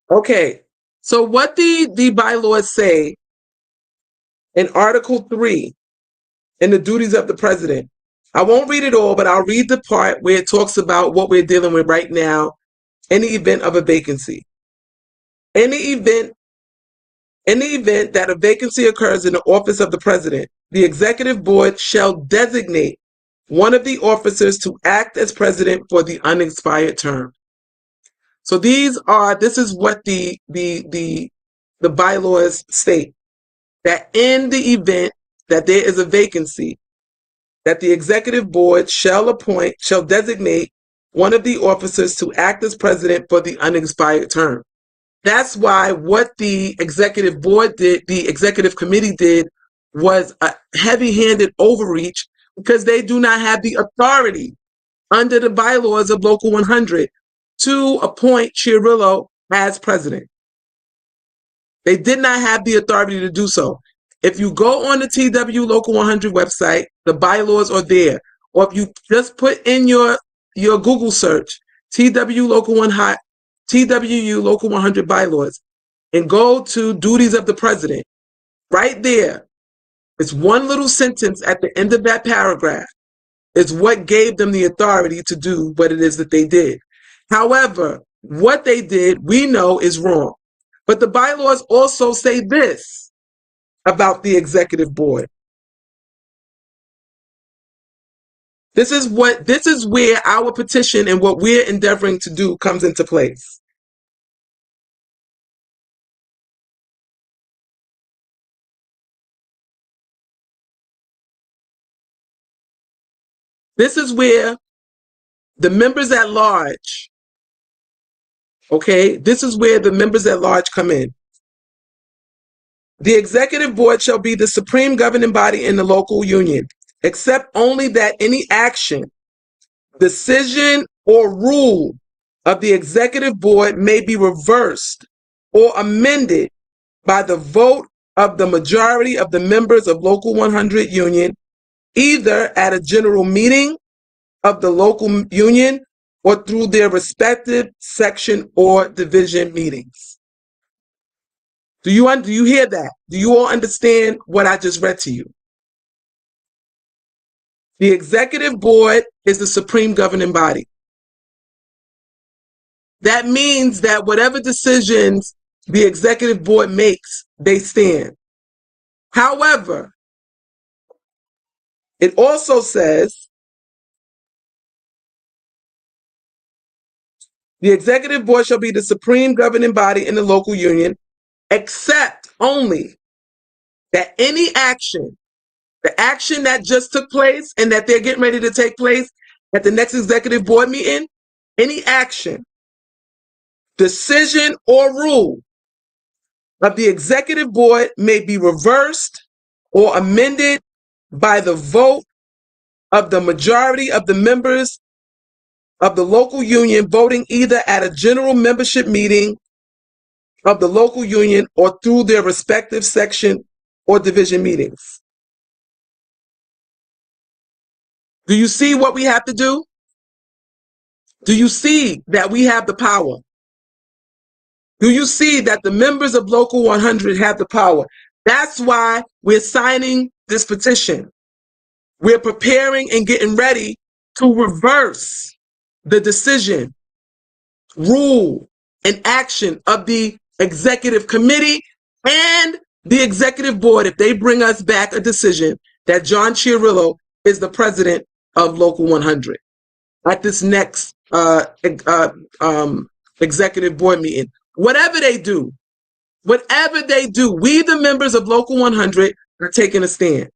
Okay, so what the bylaws say in Article 3 in the duties of the president, I won't read it all, but I'll read the part where it talks about what we're dealing with right now in the event of a vacancy. In the event that a vacancy occurs in the office of the president, the executive board shall designate one of the officers to act as president for the unexpired term. So this is what the bylaws state, that in the event that there is a vacancy, that the executive board shall designate one of the officers to act as president for the unexpired term. That's why what the executive board did, the executive committee did, was a heavy-handed overreach, because they do not have the authority under the bylaws of Local 100 to appoint Chiarello as president. They did not have the authority to do so. If you go on the TWU Local 100 website, the bylaws are there. Or if you just put in your Google search, TWU Local 100 bylaws, and go to duties of the president, right there, it's one little sentence at the end of that paragraph. Is what gave them the authority to do what it is that they did. However, what they did, we know, is wrong. But the bylaws also say this about the executive board. This is where our petition and what we're endeavoring to do comes into place. This is where the members at large, okay, this is where the members at large come in. The executive board shall be the supreme governing body in the local union, except only that any action, decision, or rule of the executive board may be reversed or amended by the vote of the majority of the members of Local 100 Union, either at a general meeting of the local union or through their respective section or division meetings. Do you hear that? Do you all understand what I just read to you? The executive board is the supreme governing body. That means that whatever decisions the executive board makes, they stand. However, it also says the executive board shall be the supreme governing body in the local union, except only that any action, the action that just took place and that they're getting ready to take place at the next executive board meeting, any action, decision, or rule of the executive board may be reversed or amended by the vote of the majority of the members of the local union, voting either at a general membership meeting of the local union or through their respective section or division meetings. Do you see what we have to do? Do you see that we have the power? Do you see that the members of Local 100 have the power? That's why we're signing this petition. We're preparing and getting ready to reverse the decision, rule, and action of the executive committee and the executive board if they bring us back a decision that John Chiarello is the president of Local 100 at this next executive board meeting. Whatever they do, we, the members of Local 100, are taking a stand.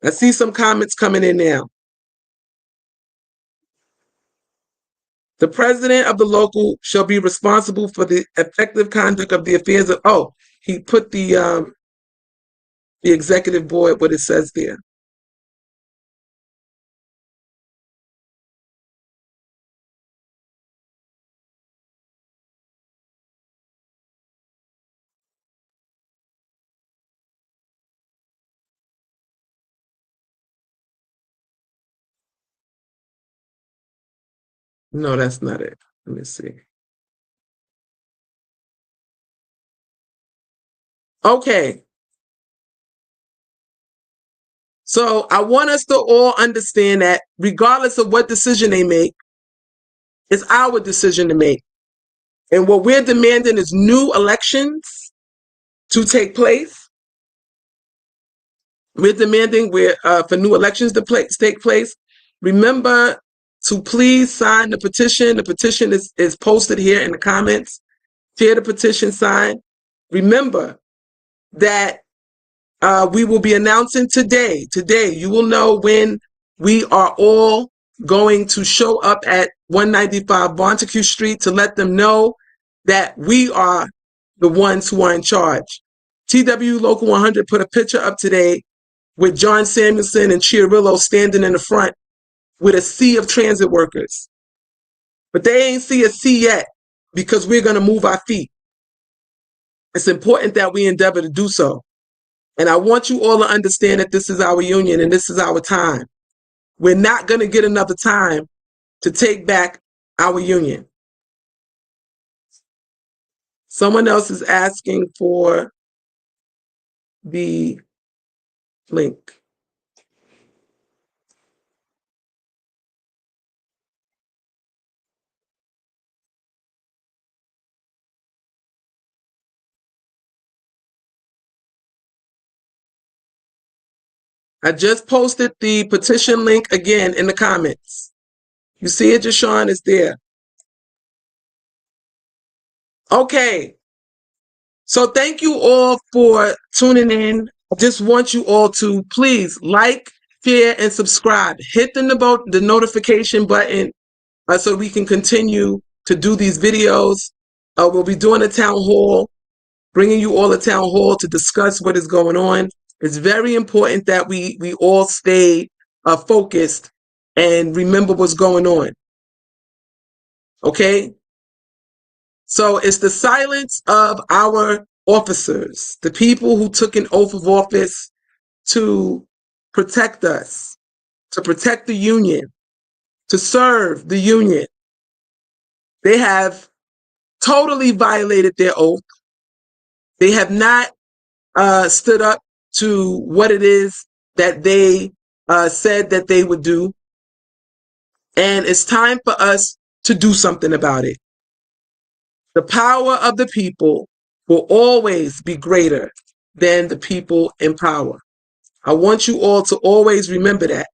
I see some comments coming in now. The president of the local shall be responsible for the effective conduct of the affairs of, oh, he put the executive board, what it says there. No, that's not it. Let me see. Okay. So I want us to all understand that regardless of what decision they make, it's our decision to make. And what we're demanding is new elections to take place. We're demanding for new elections to take place. Remember to please sign the petition. The petition is posted here in the comments. Share the petition, sign. Remember that we will be announcing today. Today, you will know when we are all going to show up at 195 Montague Street to let them know that we are the ones who are in charge. TWU Local 100 put a picture up today with John Samuelson and Chiarello standing in the front with a sea of transit workers. But they ain't see a sea yet because we're going to move our feet. It's important that we endeavor to do so. And I want you all to understand that this is our union and this is our time. We're not going to get another time to take back our union. Someone else is asking for the link. I just posted the petition link again in the comments. You see it, Jashawn? It's there. Okay. So thank you all for tuning in. I just want you all to please like, share, and subscribe. Hit the notification button so we can continue to do these videos. We'll be doing a town hall, bringing you all a town hall to discuss what is going on. It's very important that we all stay focused and remember what's going on. Okay? So it's the silence of our officers, the people who took an oath of office to protect us, to protect the union, to serve the union. They have totally violated their oath. They have not stood up to what it is that they said that they would do. And it's time for us to do something about it. The power of the people will always be greater than the people in power. I want you all to always remember that.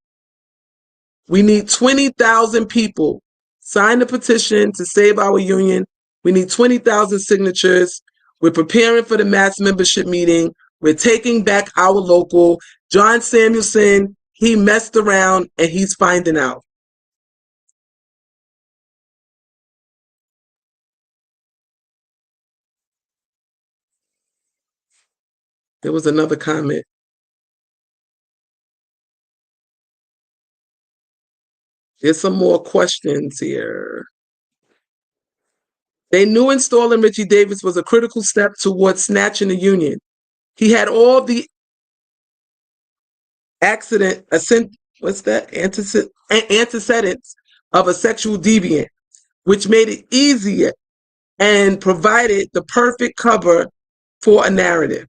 We need 20,000 people sign the petition to save our union. We need 20,000 signatures. We're preparing for the mass membership meeting. We're taking back our local. John Samuelson, he messed around and he's finding out. There was another comment. There's some more questions here. They knew installing Richie Davis was a critical step towards snatching the union. He had all the antecedents of a sexual deviant, which made it easier and provided the perfect cover for a narrative.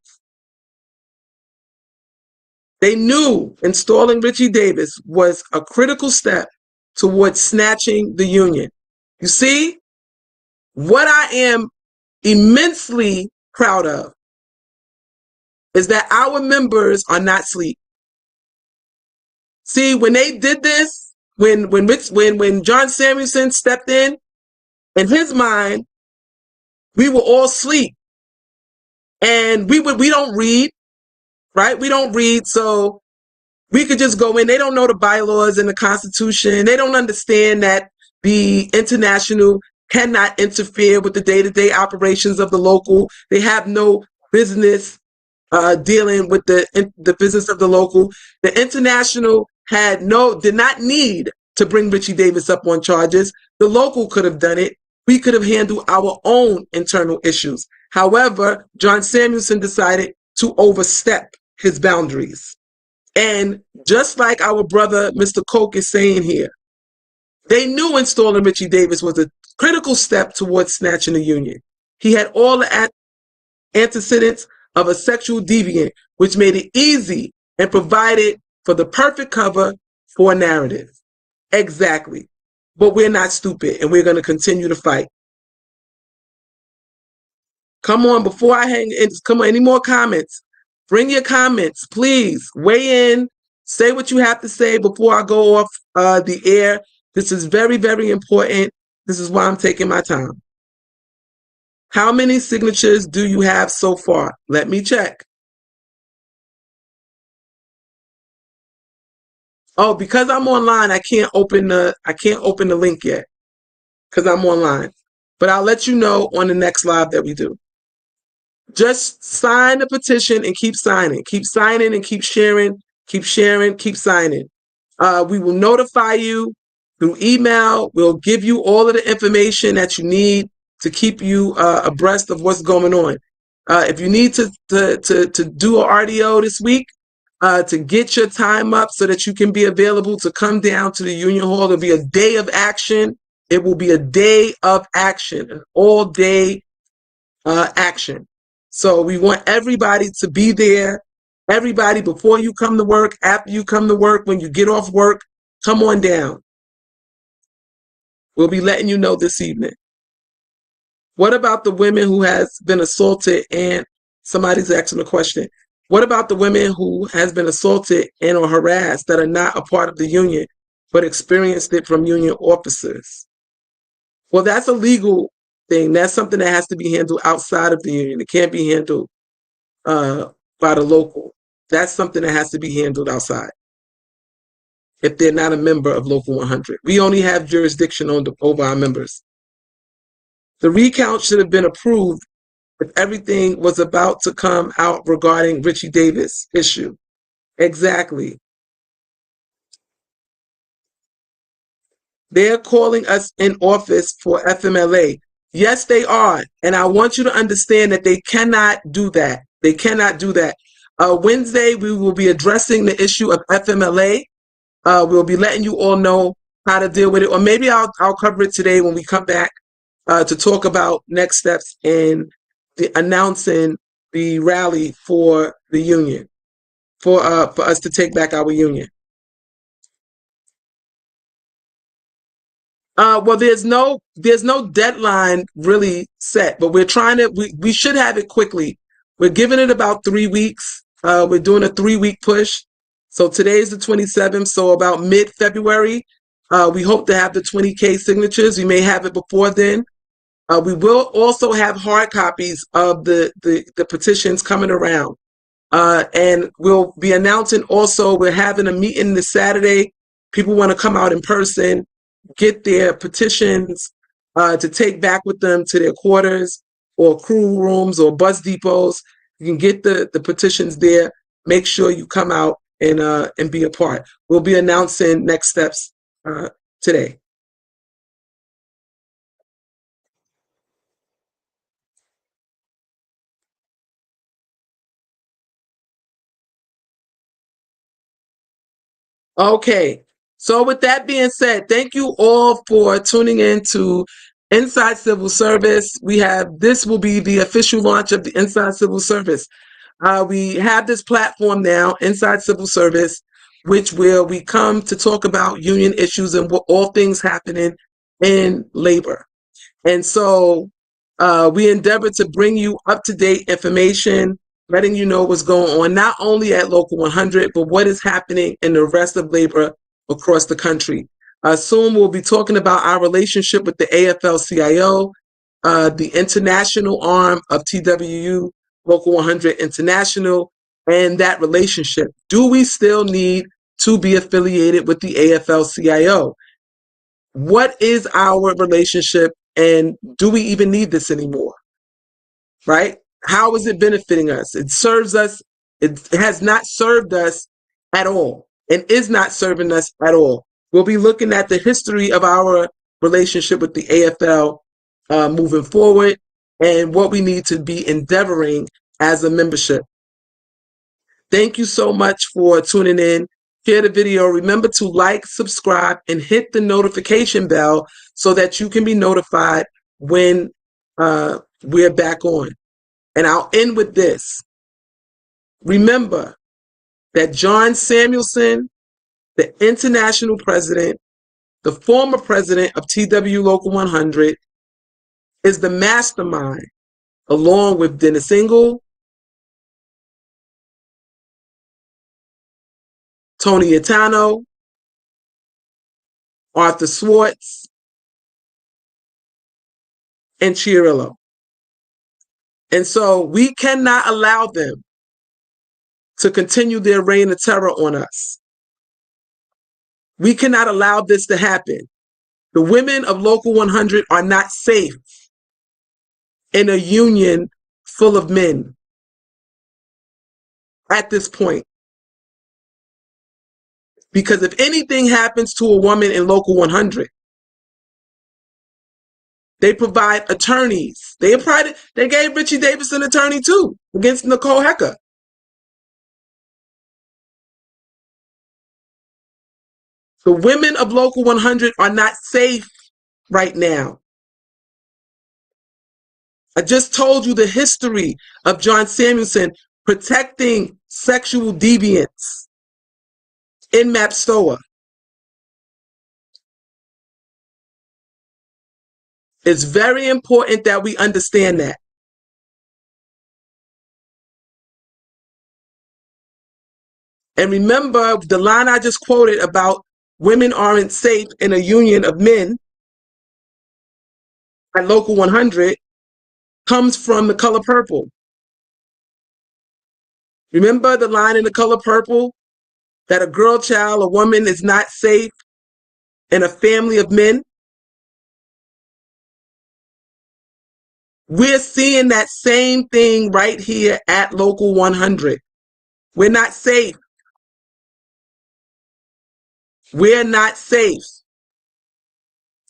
They knew installing Richie Davis was a critical step towards snatching the union. You see, what I am immensely proud of is that our members are not asleep. See, when they did this, when John Samuelson stepped in his mind, we were all asleep. And we don't read, right? We don't read, so we could just go in. They don't know the bylaws and the Constitution. They don't understand that the international cannot interfere with the day-to-day operations of the local. They have no business dealing with the business of the local. The international did not need to bring Richie Davis up on charges. The local could have done it. We could have handled our own internal issues. However, John Samuelson decided to overstep his boundaries. And just like our brother, Mr. Koch, is saying here, they knew installing Richie Davis was a critical step towards snatching the union. He had all the antecedents of a sexual deviant, which made it easy and provided for the perfect cover for a narrative. Exactly. But we're not stupid, and we're going to continue to fight. Come on, before I hang in, come on, any more comments? Bring your comments, please. Weigh in. Say what you have to say before I go off the air. This is very, very important. This is why I'm taking my time. How many signatures do you have so far? Let me check. Oh, because I'm online, I can't open the link yet because I'm online. But I'll let you know on the next live that we do. Just sign the petition and keep signing. Keep signing and keep sharing. Keep sharing. Keep signing. We will notify you through email. We'll give you all of the information that you need to keep you abreast of what's going on. If you need to do an RDO this week, to get your time up so that you can be available to come down to the Union Hall, it'll be a day of action. It will be a day of action, an all-day action. So we want everybody to be there. Everybody, before you come to work, after you come to work, when you get off work, come on down. We'll be letting you know this evening. What about the women who has been assaulted? And somebody's asking a question. What about the women who has been assaulted and or harassed that are not a part of the union, but experienced it from union officers? Well, that's a legal thing. That's something that has to be handled outside of the union. It can't be handled by the local. That's something that has to be handled outside if they're not a member of Local 100. We only have jurisdiction over our members. The recount should have been approved if everything was about to come out regarding Richie Davis issue. Exactly. They're calling us in office for FMLA. Yes, they are. And I want you to understand that they cannot do that. They cannot do that. Wednesday, we will be addressing the issue of FMLA. We'll be letting you all know how to deal with it. Or maybe I'll cover it today when we come back to talk about next steps in announcing the rally for the union, for us to take back our union. Well, there's no deadline really set, but we're trying to. We should have it quickly. We're giving it about 3 weeks. We're doing a 3-week push. So today's the 27th. So about mid-February, we hope to have the 20K signatures. We may have it before then. We will also have hard copies of the petitions coming around. And we'll be announcing also, we're having a meeting this Saturday. People want to come out in person, get their petitions to take back with them to their quarters or crew rooms or bus depots. You can get the petitions there. Make sure you come out and be a part. We'll be announcing next steps today. Okay. So with that being said, thank you all for tuning in to Inside Civil Service. This will be the official launch of the Inside Civil Service. We have this platform now, Inside Civil Service, where we come to talk about union issues and all things happening in labor. And so we endeavor to bring you up-to-date information. letting you know what's going on, not only at Local 100, but what is happening in the rest of labor across the country. Soon we'll be talking about our relationship with the AFL-CIO, the international arm of TWU Local 100 International, and that relationship. Do we still need to be affiliated with the AFL-CIO? What is our relationship, and do we even need this anymore? Right? How is it benefiting us? It serves us. It has not served us at all and is not serving us at all. We'll be looking at the history of our relationship with the AFL moving forward and what we need to be endeavoring as a membership. Thank you so much for tuning in. Share the video. Remember to like, subscribe, and hit the notification bell so that you can be notified when we're back on. And I'll end with this. Remember that John Samuelson, the international president, the former president of TWU Local 100, is the mastermind, along with Dennis Ingle, Tony Itano, Arthur Swartz, and Chiarello. And so we cannot allow them to continue their reign of terror on us. We cannot allow this to happen. The women of Local 100 are not safe in a union full of men at this point. Because if anything happens to a woman in Local 100, they provide attorneys. They gave Richie Davis an attorney too against Nicole Hecker. The women of Local 100 are not safe right now. I just told you the history of John Samuelson protecting sexual deviants in Mapstoa. It's very important that we understand that. And remember the line I just quoted about women aren't safe in a union of men at Local 100 comes from The Color Purple. Remember the line in The Color Purple that a girl child, a woman is not safe in a family of men? We're seeing that same thing right here at Local 100. We're not safe. We're not safe.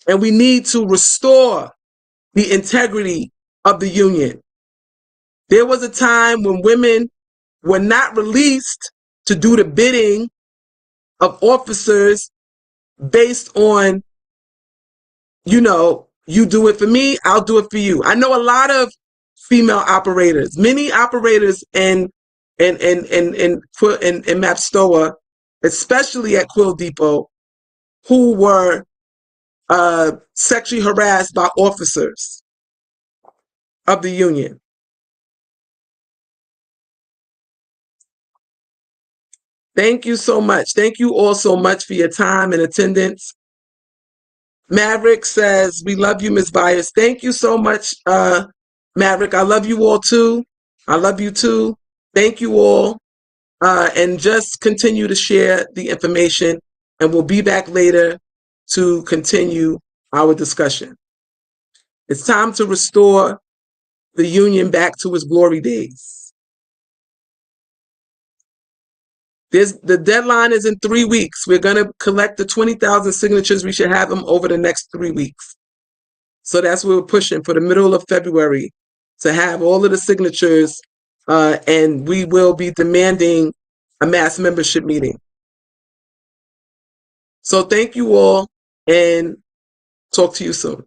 And we need to restore the integrity of the union. There was a time when women were not released to do the bidding of officers based on, you do it for me, I'll do it for you. I know a lot of female operators, many operators in Mapstoa, especially at Quill Depot, who were sexually harassed by officers of the union. Thank you so much. Thank you all so much for your time and attendance. Maverick says, we love you, Ms. Byers. Thank you so much, Maverick. I love you all too. I love you too. Thank you all. And just continue to share the information, and we'll be back later to continue our discussion. It's time to restore the union back to its glory days. The deadline is in 3 weeks. We're going to collect the 20,000 signatures. We should have them over the next 3 weeks. So that's what we're pushing for the middle of February, to have all of the signatures, and we will be demanding a mass membership meeting. So thank you all, and talk to you soon.